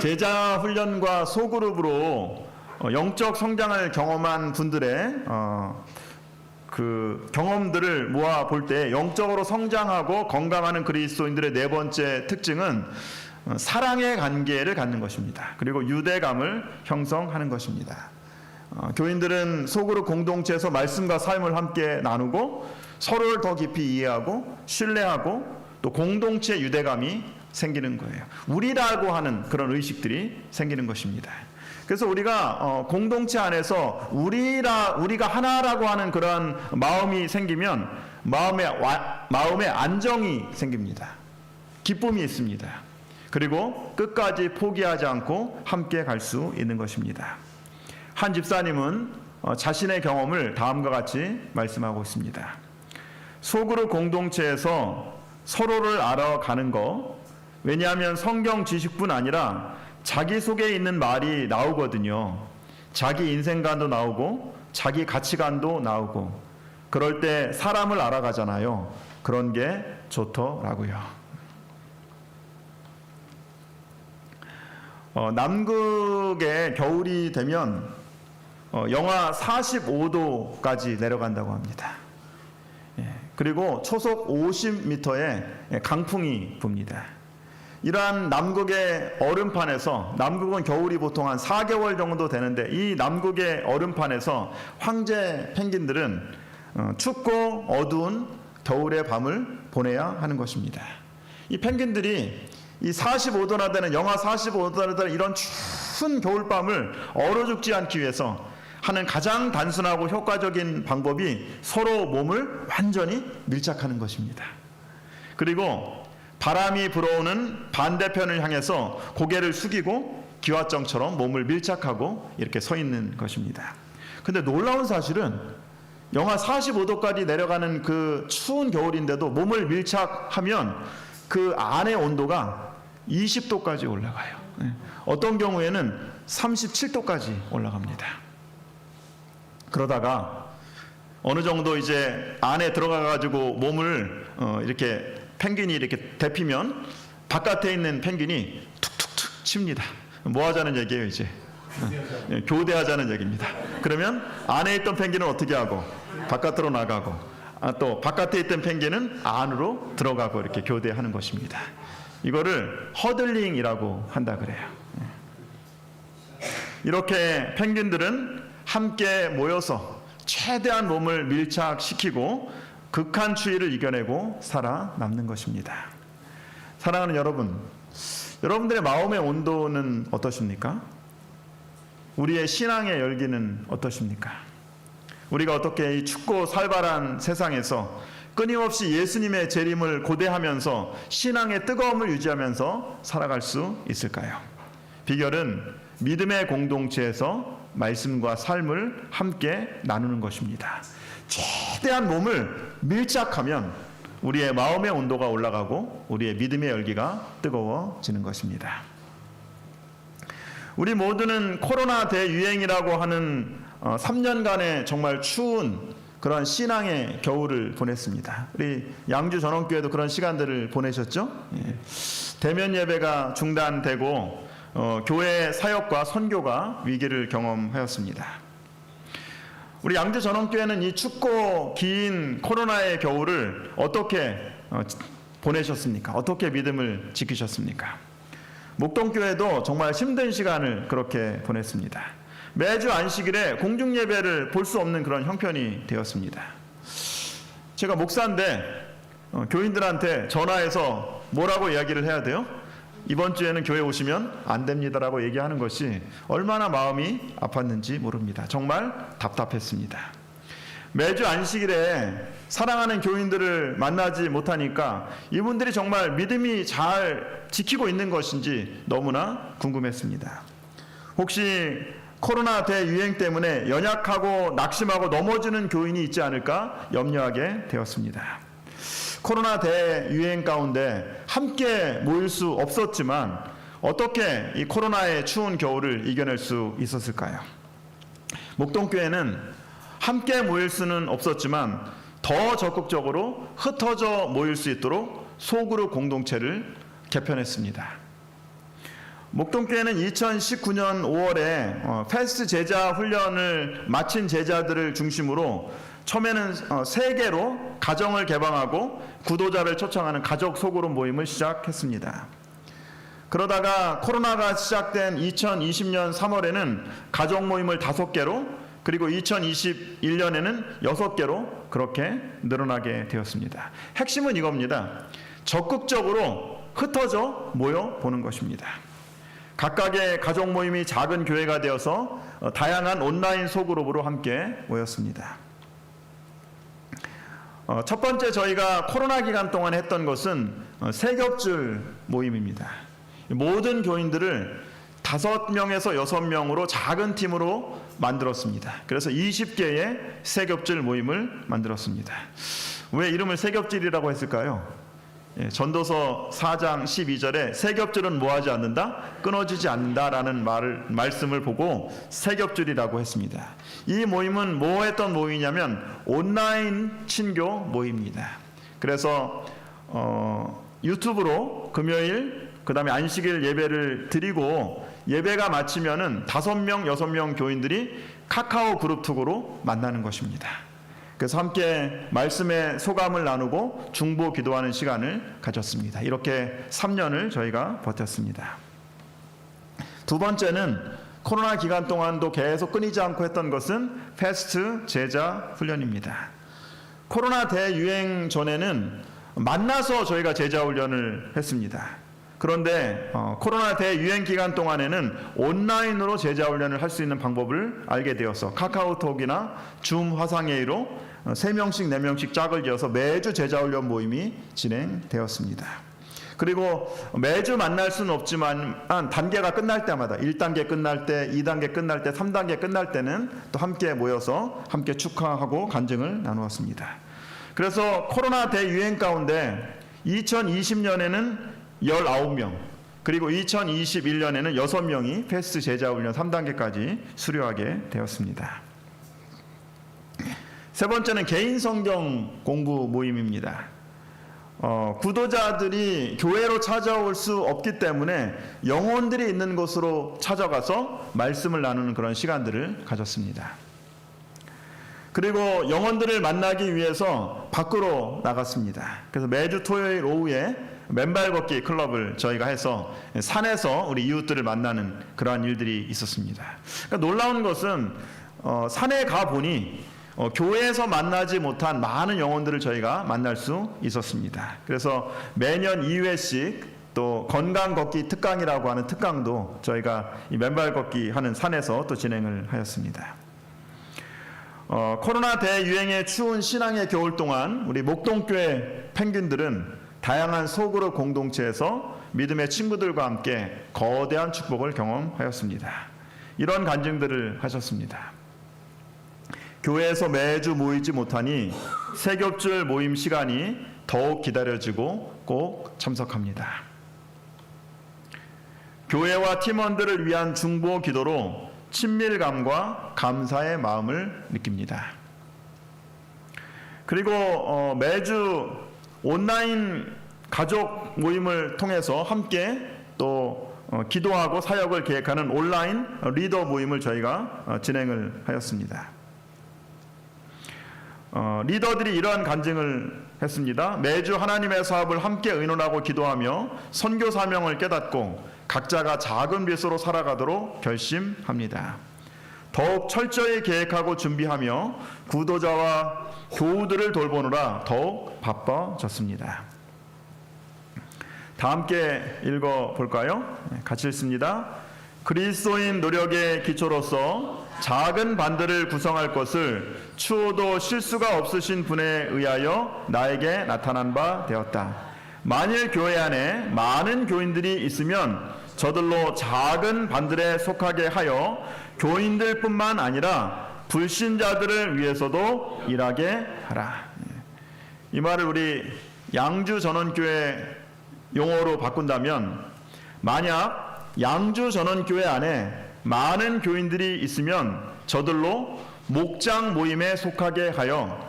제자 훈련과 소그룹으로 영적 성장을 경험한 분들의 그 경험들을 모아 볼 때 영적으로 성장하고 건강하는 그리스도인들의 네 번째 특징은 사랑의 관계를 갖는 것입니다. 그리고 유대감을 형성하는 것입니다. 교인들은 소그룹 공동체에서 말씀과 삶을 함께 나누고 서로를 더 깊이 이해하고 신뢰하고 또 공동체 유대감이 생기는 거예요. 우리라고 하는 그런 의식들이 생기는 것입니다. 그래서 우리가 공동체 안에서 우리가 하나라고 하는 그런 마음이 생기면 마음에 안정이 생깁니다. 기쁨이 있습니다. 그리고 끝까지 포기하지 않고 함께 갈 수 있는 것입니다. 한 집사님은 자신의 경험을 다음과 같이 말씀하고 있습니다. 소그룹 공동체에서 서로를 알아가는 것, 왜냐하면 성경 지식뿐 아니라 자기 속에 있는 말이 나오거든요. 자기 인생관도 나오고 자기 가치관도 나오고 그럴 때 사람을 알아가잖아요. 그런 게 좋더라고요. 남극의 겨울이 되면 영하 45도까지 내려간다고 합니다. 그리고 초속 50m의 강풍이 붑니다. 이러한 남극의 얼음판에서, 남극은 겨울이 보통 한 4개월 정도 되는데 이 남극의 얼음판에서 황제 펭귄들은 춥고 어두운 겨울의 밤을 보내야 하는 것입니다. 이 펭귄들이 이 45도나 되는 영하 45도나 되는 이런 추운 겨울밤을 얼어 죽지 않기 위해서 하는 가장 단순하고 효과적인 방법이 서로 몸을 완전히 밀착하는 것입니다. 그리고 바람이 불어오는 반대편을 향해서 고개를 숙이고 기와정처럼 몸을 밀착하고 이렇게 서 있는 것입니다. 근데 놀라운 사실은 영하 45도까지 내려가는 그 추운 겨울인데도 몸을 밀착하면 그 안의 온도가 20도까지 올라가요. 어떤 경우에는 37도까지 올라갑니다. 그러다가 어느 정도 이제 안에 들어가 가지고 몸을 이렇게 펭귄이 이렇게 데피면 바깥에 있는 펭귄이 툭툭툭 칩니다. 뭐 하자는 얘기예요, 이제? 교대하자는 얘기입니다. 그러면 안에 있던 펭귄은 어떻게 하고 바깥으로 나가고 또 바깥에 있던 펭귄은 안으로 들어가고 이렇게 교대하는 것입니다. 이거를 허들링이라고 한다 그래요. 이렇게 펭귄들은 함께 모여서 최대한 몸을 밀착시키고 극한 추위를 이겨내고 살아남는 것입니다. 사랑하는 여러분, 여러분들의 마음의 온도는 어떠십니까? 우리의 신앙의 열기는 어떠십니까? 우리가 어떻게 이 춥고 살벌한 세상에서 끊임없이 예수님의 재림을 고대하면서 신앙의 뜨거움을 유지하면서 살아갈 수 있을까요? 비결은 믿음의 공동체에서 말씀과 삶을 함께 나누는 것입니다. 최대한 몸을 밀착하면 우리의 마음의 온도가 올라가고 우리의 믿음의 열기가 뜨거워지는 것입니다. 우리 모두는 코로나 대유행이라고 하는 3년간의 정말 추운 그런 신앙의 겨울을 보냈습니다. 우리 양주 전원교회도 그런 시간들을 보내셨죠? 대면 예배가 중단되고 교회 사역과 선교가 위기를 경험하였습니다. 우리 양주 전원교회는 이 춥고 긴 코로나의 겨울을 어떻게 보내셨습니까? 어떻게 믿음을 지키셨습니까? 목동교회도 정말 힘든 시간을 그렇게 보냈습니다. 매주 안식일에 공중예배를 볼 수 없는 그런 형편이 되었습니다. 제가 목사인데 교인들한테 전화해서 뭐라고 이야기를 해야 돼요? 이번 주에는 교회 오시면 안 됩니다라고 얘기하는 것이 얼마나 마음이 아팠는지 모릅니다. 정말 답답했습니다. 매주 안식일에 사랑하는 교인들을 만나지 못하니까 이분들이 정말 믿음이 잘 지키고 있는 것인지 너무나 궁금했습니다. 혹시 코로나 대유행 때문에 연약하고 낙심하고 넘어지는 교인이 있지 않을까 염려하게 되었습니다. 코로나 대유행 가운데 함께 모일 수 없었지만 어떻게 이 코로나의 추운 겨울을 이겨낼 수 있었을까요? 목동교회는 함께 모일 수는 없었지만 더 적극적으로 흩어져 모일 수 있도록 소그룹 공동체를 개편했습니다. 목동교회는 2019년 5월에 패스트 제자 훈련을 마친 제자들을 중심으로 처음에는 3개로 가정을 개방하고 구도자를 초청하는 가족 소그룹 모임을 시작했습니다. 그러다가 코로나가 시작된 2020년 3월에는 가족 모임을 5개로 그리고 2021년에는 6개로 그렇게 늘어나게 되었습니다. 핵심은 이겁니다. 적극적으로 흩어져 모여 보는 것입니다. 각각의 가족 모임이 작은 교회가 되어서 다양한 온라인 소그룹으로 함께 모였습니다. 첫 번째 저희가 코로나 기간 동안 했던 것은 세겹줄 모임입니다. 모든 교인들을 5명에서 6명으로 작은 팀으로 만들었습니다. 그래서 20개의 세겹줄 모임을 만들었습니다. 왜 이름을 세겹줄이라고 했을까요? 전도서 4장 12절에 세겹줄은 뭐하지 않는다? 끊어지지 않는다라는 말씀을 보고 세겹줄이라고 했습니다. 이 모임은 뭐 했던 모임이냐면 온라인 친교 모임입니다. 그래서 유튜브로 금요일 그다음에 안식일 예배를 드리고 예배가 마치면은 5명, 6명 교인들이 카카오 그룹톡으로 만나는 것입니다. 그래서 함께 말씀의 소감을 나누고 중보 기도하는 시간을 가졌습니다. 이렇게 3년을 저희가 버텼습니다. 두 번째는 코로나 기간 동안도 계속 끊이지 않고 했던 것은 패스트 제자 훈련입니다. 코로나 대유행 전에는 만나서 저희가 제자훈련을 했습니다. 그런데 코로나 대유행 기간 동안에는 온라인으로 제자훈련을 할 수 있는 방법을 알게 되어서 카카오톡이나 줌 화상회의로 3명씩 4명씩 짝을 지어서 매주 제자훈련 모임이 진행되었습니다. 그리고 매주 만날 수는 없지만 단계가 끝날 때마다 1단계 끝날 때, 2단계 끝날 때, 3단계 끝날 때는 또 함께 모여서 함께 축하하고 간증을 나누었습니다. 그래서 코로나 대유행 가운데 2020년에는 19명, 그리고 2021년에는 6명이 패스트 제자훈련 3단계까지 수료하게 되었습니다. 세 번째는 개인 성경 공부 모임입니다. 구도자들이 교회로 찾아올 수 없기 때문에 영혼들이 있는 곳으로 찾아가서 말씀을 나누는 그런 시간들을 가졌습니다. 그리고 영혼들을 만나기 위해서 밖으로 나갔습니다. 그래서 매주 토요일 오후에 맨발 걷기 클럽을 저희가 해서 산에서 우리 이웃들을 만나는 그러한 일들이 있었습니다. 그러니까 놀라운 것은 산에 가 보니 교회에서 만나지 못한 많은 영혼들을 저희가 만날 수 있었습니다. 그래서 매년 2회씩 또 건강 걷기 특강이라고 하는 특강도 저희가 이 맨발 걷기 하는 산에서 또 진행을 하였습니다. 코로나 대유행의 추운 신앙의 겨울 동안 우리 목동교회 펭귄들은 다양한 소그룹 공동체에서 믿음의 친구들과 함께 거대한 축복을 경험하였습니다. 이런 간증들을 하셨습니다. 교회에서 매주 모이지 못하니 새겹줄 모임 시간이 더욱 기다려지고 꼭 참석합니다. 교회와 팀원들을 위한 중보 기도로 친밀감과 감사의 마음을 느낍니다. 그리고 매주 온라인 가족 모임을 통해서 함께 또 기도하고 사역을 계획하는 온라인 리더 모임을 저희가 진행을 하였습니다. 리더들이 이러한 간증을 했습니다. 매주 하나님의 사업을 함께 의논하고 기도하며 선교 사명을 깨닫고 각자가 작은 빚으로 살아가도록 결심합니다. 더욱 철저히 계획하고 준비하며 구도자와 교우들을 돌보느라 더욱 바빠졌습니다. 다 함께 읽어볼까요? 같이 읽습니다. 그리스도인 노력의 기초로서 작은 반들을 구성할 것을 추호도 실수가 없으신 분에 의하여 나에게 나타난 바 되었다. 만일 교회 안에 많은 교인들이 있으면 저들로 작은 반들에 속하게 하여 교인들뿐만 아니라 불신자들을 위해서도 일하게 하라. 이 말을 우리 양주 전원교회 용어로 바꾼다면, 만약 양주 전원교회 안에 많은 교인들이 있으면 저들로 목장 모임에 속하게 하여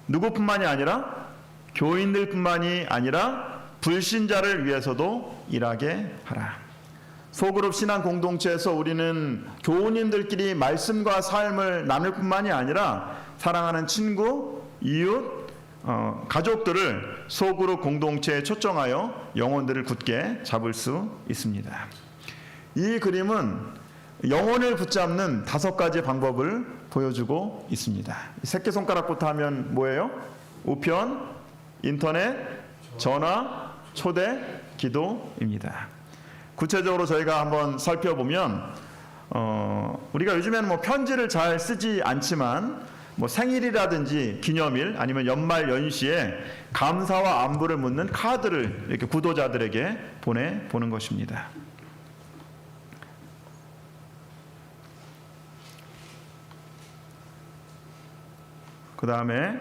누구뿐만이 아니라 교인들뿐만이 아니라 불신자를 위해서도 일하게 하라. 소그룹 신앙 공동체에서 우리는 교우님들끼리 말씀과 삶을 나눌 뿐만이 아니라 사랑하는 친구, 이웃, 가족들을 소그룹 공동체에 초청하여 영혼들을 굳게 잡을 수 있습니다. 이 그림은 영혼을 붙잡는 5가지 방법을 보여주고 있습니다. 새끼손가락부터 하면 뭐예요? 우편, 인터넷, 전화, 초대, 기도입니다. 구체적으로 저희가 한번 살펴보면 우리가 요즘에는 뭐 편지를 잘 쓰지 않지만 뭐 생일이라든지 기념일 아니면 연말 연시에 감사와 안부를 묻는 카드를 이렇게 구도자들에게 보내보는 것입니다. 그 다음에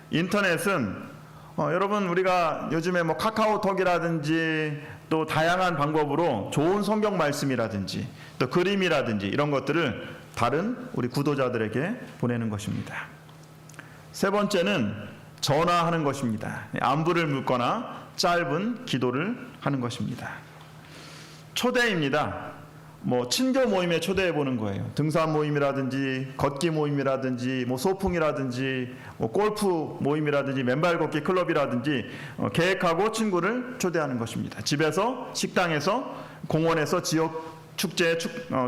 인터넷은 여러분 우리가 요즘에 뭐 카카오톡이라든지 또 다양한 방법으로 좋은 성경 말씀이라든지 또 그림이라든지 이런 것들을 다른 우리 구도자들에게 보내는 것입니다. 세 번째는 전화하는 것입니다. 안부를 묻거나 짧은 기도를 하는 것입니다. 초대입니다. 뭐 친교 모임에 초대해 보는 거예요. 등산 모임이라든지 걷기 모임이라든지 뭐 소풍이라든지 뭐 골프 모임이라든지 맨발 걷기 클럽이라든지 계획하고 친구를 초대하는 것입니다. 집에서, 식당에서, 공원에서, 지역 축제에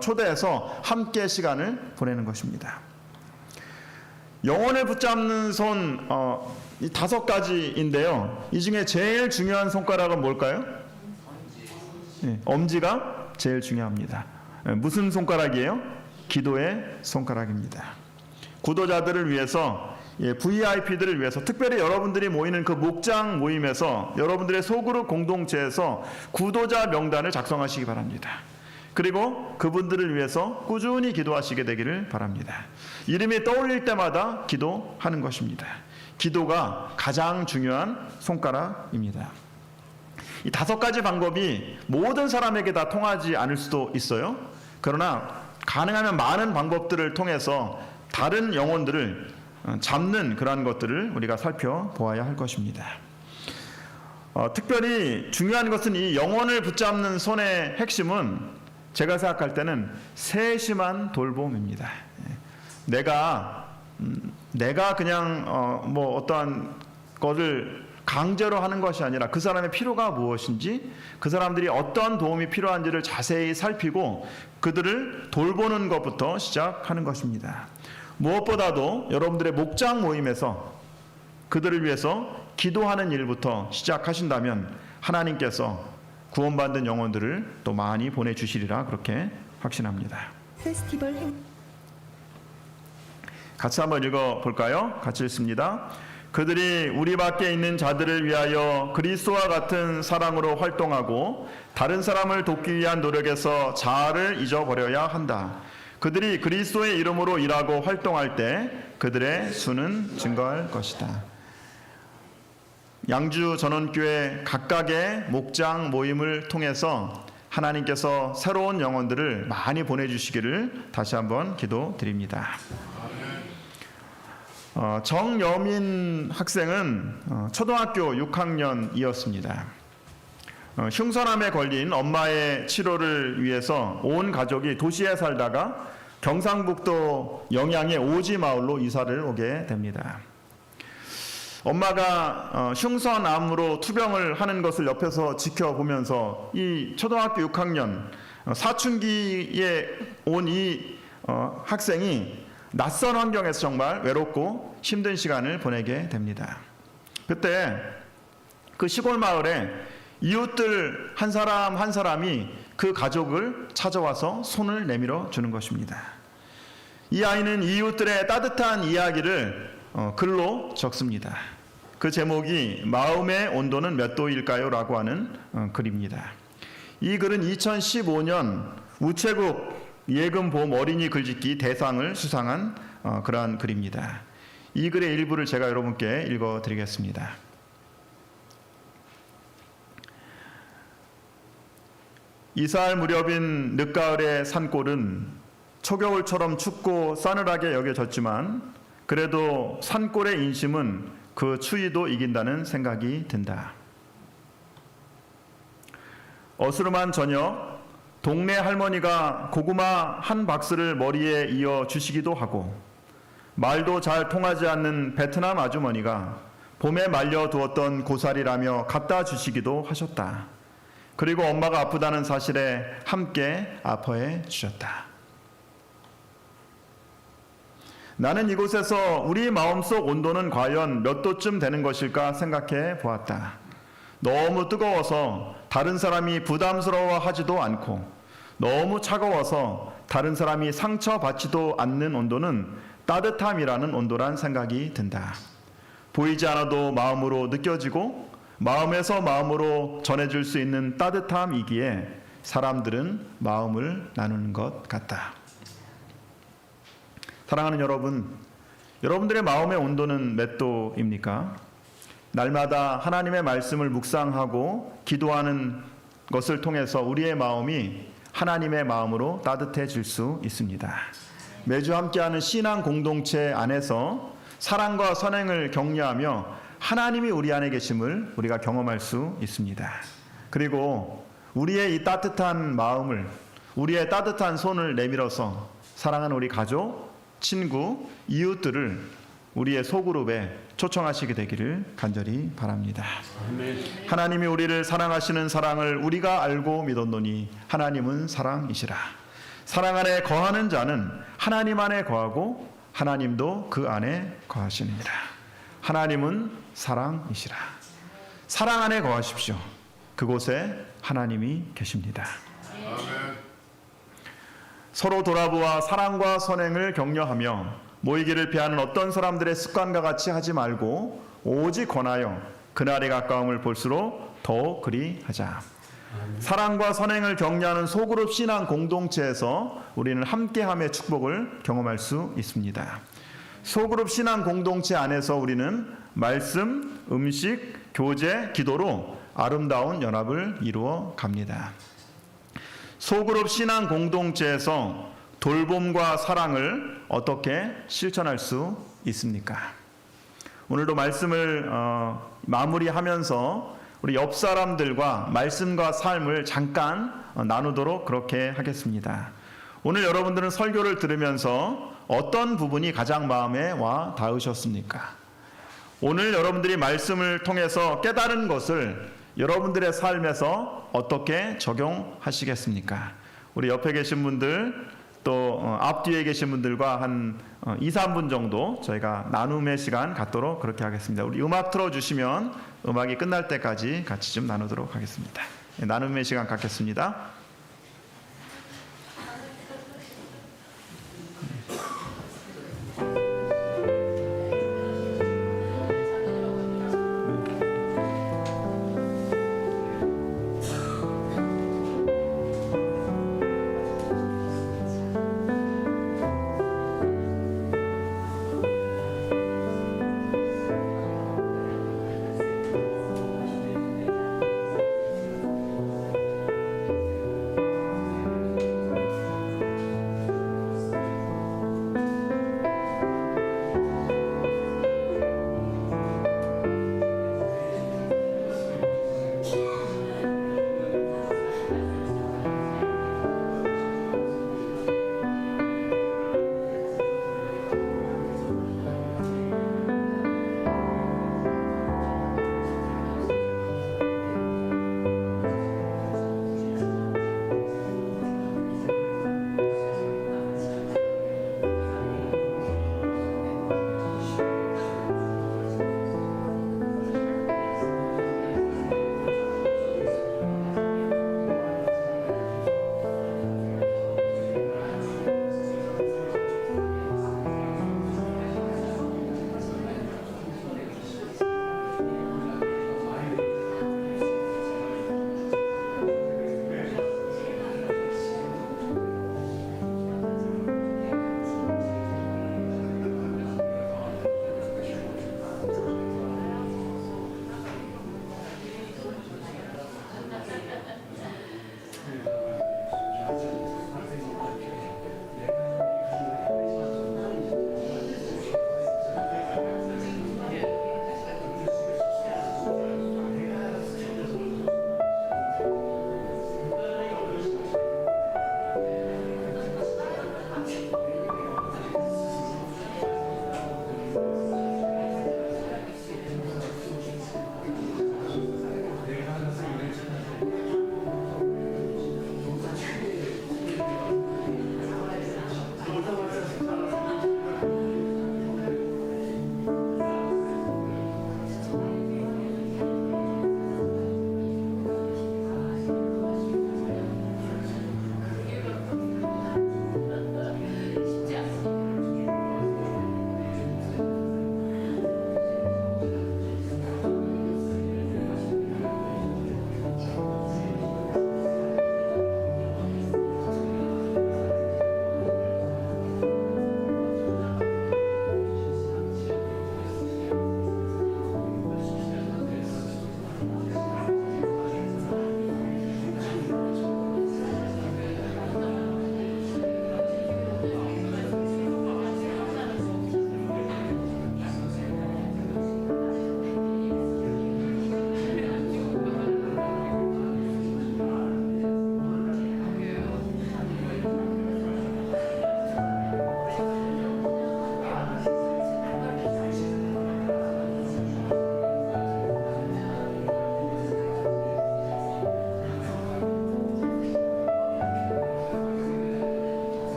초대해서 함께 시간을 보내는 것입니다. 영혼을 붙잡는 손, 이 5가지인데요. 이 중에 제일 중요한 손가락은 뭘까요? 엄지가 제일 중요합니다. 무슨 손가락이에요? 기도의 손가락입니다. 구도자들을 위해서, VIP들을 위해서, 특별히 여러분들이 모이는 그 목장 모임에서, 여러분들의 소그룹 공동체에서 구도자 명단을 작성하시기 바랍니다. 그리고 그분들을 위해서 꾸준히 기도하시게 되기를 바랍니다. 이름이 떠올릴 때마다 기도하는 것입니다. 기도가 가장 중요한 손가락입니다. 이 5가지 방법이 모든 사람에게 다 통하지 않을 수도 있어요. 그러나 가능하면 많은 방법들을 통해서 다른 영혼들을 잡는 그러한 것들을 우리가 살펴보아야 할 것입니다. 특별히 중요한 것은 이 영혼을 붙잡는 손의 핵심은 제가 생각할 때는 세심한 돌봄입니다. 내가 그냥 뭐 어떠한 것을 강제로 하는 것이 아니라 그 사람의 필요가 무엇인지, 그 사람들이 어떤 도움이 필요한지를 자세히 살피고 그들을 돌보는 것부터 시작하는 것입니다. 무엇보다도 여러분들의 목장 모임에서 그들을 위해서 기도하는 일부터 시작하신다면 하나님께서 구원받은 영혼들을 또 많이 보내주시리라 그렇게 확신합니다. 페스티벌 같이 한번 읽어볼까요? 같이 읽습니다. 그들이 우리 밖에 있는 자들을 위하여 그리스도와 같은 사랑으로 활동하고 다른 사람을 돕기 위한 노력에서 자아를 잊어버려야 한다. 그들이 그리스도의 이름으로 일하고 활동할 때 그들의 수는 증가할 것이다. 양주 전원교회 각각의 목장 모임을 통해서 하나님께서 새로운 영혼들을 많이 보내주시기를 다시 한번 기도드립니다. 정여민 학생은 초등학교 6학년이었습니다. 흉선암에 걸린 엄마의 치료를 위해서 온 가족이 도시에 살다가 경상북도 영양의 오지 마을로 이사를 오게 됩니다. 엄마가 흉선암으로 투병을 하는 것을 옆에서 지켜보면서 이 초등학교 6학년 사춘기에 온 이 학생이 낯선 환경에서 정말 외롭고 힘든 시간을 보내게 됩니다. 그때 그 시골 마을에 이웃들 한 사람 한 사람이 그 가족을 찾아와서 손을 내밀어 주는 것입니다. 이 아이는 이웃들의 따뜻한 이야기를 글로 적습니다. 그 제목이 마음의 온도는 몇 도일까요? 라고 하는 글입니다. 이 글은 2015년 우체국 예금보험 어린이 글짓기 대상을 수상한 그러한 글입니다. 이 글의 일부를 제가 여러분께 읽어드리겠습니다. 이사할 무렵인 늦가을의 산골은 초겨울처럼 춥고 싸늘하게 여겨졌지만 그래도 산골의 인심은 그 추위도 이긴다는 생각이 든다. 어스름한 저녁 동네 할머니가 고구마 한 박스를 머리에 이어 주시기도 하고 말도 잘 통하지 않는 베트남 아주머니가 봄에 말려두었던 고사리라며 갖다 주시기도 하셨다. 그리고 엄마가 아프다는 사실에 함께 아파해 주셨다. 나는 이곳에서 우리 마음속 온도는 과연 몇 도쯤 되는 것일까 생각해 보았다. 너무 뜨거워서 다른 사람이 부담스러워하지도 않고 너무 차가워서 다른 사람이 상처받지도 않는 온도는 따뜻함이라는 온도란 생각이 든다. 보이지 않아도 마음으로 느껴지고 마음에서 마음으로 전해줄 수 있는 따뜻함이기에 사람들은 마음을 나누는 것 같다. 사랑하는 여러분, 여러분들의 마음의 온도는 몇 도입니까? 날마다 하나님의 말씀을 묵상하고 기도하는 것을 통해서 우리의 마음이 하나님의 마음으로 따뜻해질 수 있습니다. 매주 함께하는 신앙 공동체 안에서 사랑과 선행을 격려하며 하나님이 우리 안에 계심을 우리가 경험할 수 있습니다. 그리고 우리의 이 따뜻한 마음을, 우리의 따뜻한 손을 내밀어서 사랑하는 우리 가족, 친구, 이웃들을 우리의 소그룹에 초청하시게 되기를 간절히 바랍니다. 하나님이 우리를 사랑하시는 사랑을 우리가 알고 믿었노니 하나님은 사랑이시라. 사랑 안에 거하는 자는 하나님 안에 거하고 하나님도 그 안에 거하시느니라. 하나님은 사랑이시라. 사랑 안에 거하십시오. 그곳에 하나님이 계십니다. 서로 돌아보아 사랑과 선행을 격려하며 모이기를 피하는 어떤 사람들의 습관과 같이 하지 말고 오직 권하여 그날의 가까움을 볼수록 더욱 그리하자. 사랑과 선행을 격려하는 소그룹 신앙 공동체에서 우리는 함께함의 축복을 경험할 수 있습니다. 소그룹 신앙 공동체 안에서 우리는 말씀, 음식, 교제, 기도로 아름다운 연합을 이루어 갑니다. 소그룹 신앙 공동체에서 돌봄과 사랑을 어떻게 실천할 수 있습니까? 오늘도 말씀을 마무리하면서 우리 옆 사람들과 말씀과 삶을 잠깐 나누도록 그렇게 하겠습니다. 오늘 여러분들은 설교를 들으면서 어떤 부분이 가장 마음에 와 닿으셨습니까? 오늘 여러분들이 말씀을 통해서 깨달은 것을 여러분들의 삶에서 어떻게 적용하시겠습니까? 우리 옆에 계신 분들 또 앞뒤에 계신 분들과 한 2, 3분 정도 저희가 나눔의 시간 갖도록 그렇게 하겠습니다. 우리 음악 틀어주시면 음악이 끝날 때까지 같이 좀 나누도록 하겠습니다. 나눔의 시간 갖겠습니다.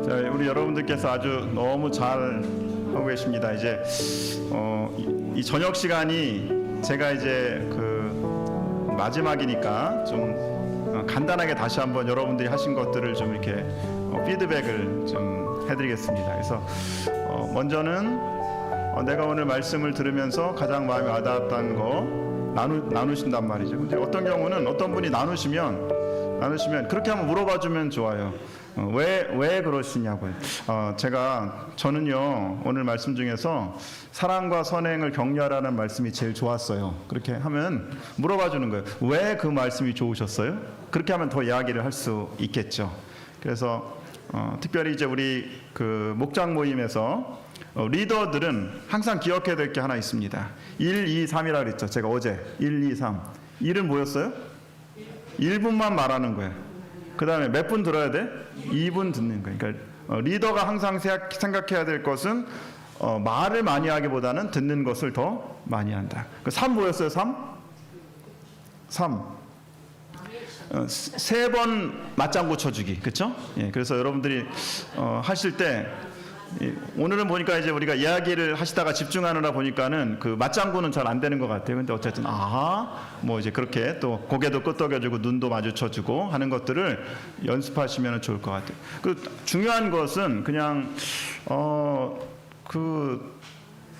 자, 우리 여러분들께서 아주 너무 잘 하고 계십니다. 이제 이 저녁 시간이 제가 이제 그 마지막이니까 좀 간단하게 다시 한번 여러분들이 하신 것들을 좀 이렇게 피드백을 좀 해드리겠습니다. 그래서 먼저는 내가 오늘 말씀을 들으면서 가장 마음에 와닿았다는 거 나누신단 말이죠. 근데 어떤 경우는 어떤 분이 나누시면 그렇게 한번 물어봐주면 좋아요. 왜 그러시냐고요. 저는요 오늘 말씀 중에서 사랑과 선행을 격려하라는 말씀이 제일 좋았어요. 그렇게 하면 물어봐주는 거예요. 왜 그 말씀이 좋으셨어요? 그렇게 하면 더 이야기를 할 수 있겠죠. 그래서 특별히 이제 우리 그 목장 모임에서 리더들은 항상 기억해야 될 게 하나 있습니다. 1, 2, 3이라 그랬죠. 제가 어제 1, 2, 3. 1은 뭐였어요? 1분만 말하는 거예요. 그 다음에 몇 분 들어야 돼? 2분 듣는 거예요. 그러니까 리더가 항상 생각해야 될 것은 말을 많이 하기보다는 듣는 것을 더 많이 한다. 3 뭐였어요? 3? 3번 맞장구 쳐주기. 그렇죠? 예, 그래서 여러분들이 하실 때 오늘은 보니까 이제 우리가 이야기를 하시다가 집중하느라 보니까는 그 맞장구는 잘 안 되는 것 같아요. 근데 어쨌든 뭐 이제 그렇게 또 고개도 끄덕여주고 눈도 마주쳐주고 하는 것들을 연습하시면 좋을 것 같아요. 그 중요한 것은 그냥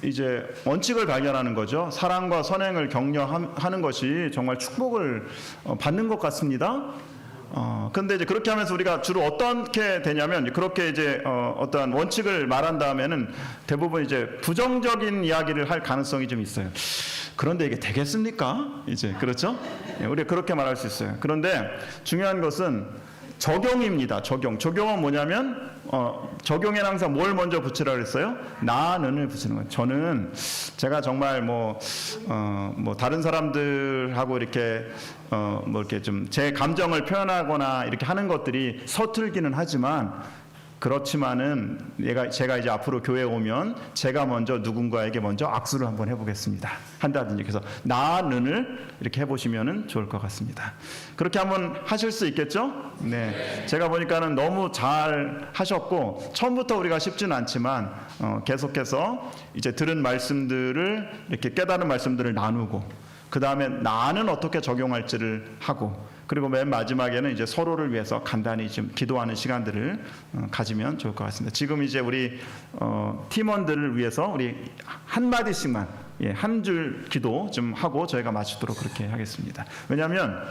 이제 원칙을 발견하는 거죠. 사랑과 선행을 격려하는 것이 정말 축복을 받는 것 같습니다. 근데 이제 그렇게 하면서 우리가 주로 어떻게 되냐면 그렇게 이제 어떠한 원칙을 말한 다음에는 대부분 이제 부정적인 이야기를 할 가능성이 좀 있어요. 그런데 이게 되겠습니까? 이제 그렇죠? 우리가 그렇게 말할 수 있어요. 그런데 중요한 것은 적용입니다. 적용은 뭐냐면 적용에는 항상 뭘 먼저 붙이라 그랬어요? 나는을 붙이는 거예요. 저는 제가 정말 뭐 다른 사람들하고 이렇게 이렇게 좀 제 감정을 표현하거나 이렇게 하는 것들이 서툴기는 하지만 그렇지만은 제가 이제 앞으로 교회에 오면 제가 먼저 누군가에게 먼저 악수를 한번 해보겠습니다. 한다든지 그래서 나는을 이렇게 해보시면은 좋을 것 같습니다. 그렇게 한번 하실 수 있겠죠? 네. 제가 보니까는 너무 잘 하셨고 처음부터 우리가 쉽지는 않지만 계속해서 이제 들은 말씀들을 이렇게 깨달은 말씀들을 나누고 그 다음에 나는 어떻게 적용할지를 하고 그리고 맨 마지막에는 이제 서로를 위해서 간단히 좀 기도하는 시간들을 가지면 좋을 것 같습니다. 지금 이제 우리 팀원들을 위해서 우리 한 마디씩만 한 줄 기도 좀 하고 저희가 마치도록 그렇게 하겠습니다. 왜냐하면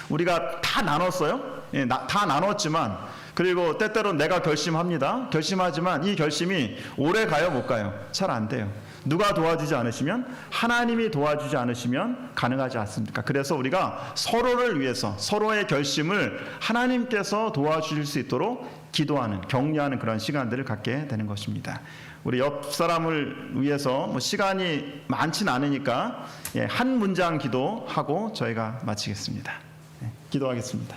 우리가 다 나눴어요. 다 나눴지만 그리고 때때로 내가 결심합니다. 결심하지만 이 결심이 오래 가요, 못 가요? 잘 안 돼요. 누가 도와주지 않으시면 하나님이 도와주지 않으시면 가능하지 않습니까? 그래서 우리가 서로를 위해서 서로의 결심을 하나님께서 도와주실 수 있도록 기도하는 격려하는 그런 시간들을 갖게 되는 것입니다. 우리 옆 사람을 위해서 뭐 시간이 많지는 않으니까 한 문장 기도하고 저희가 마치겠습니다. 기도하겠습니다.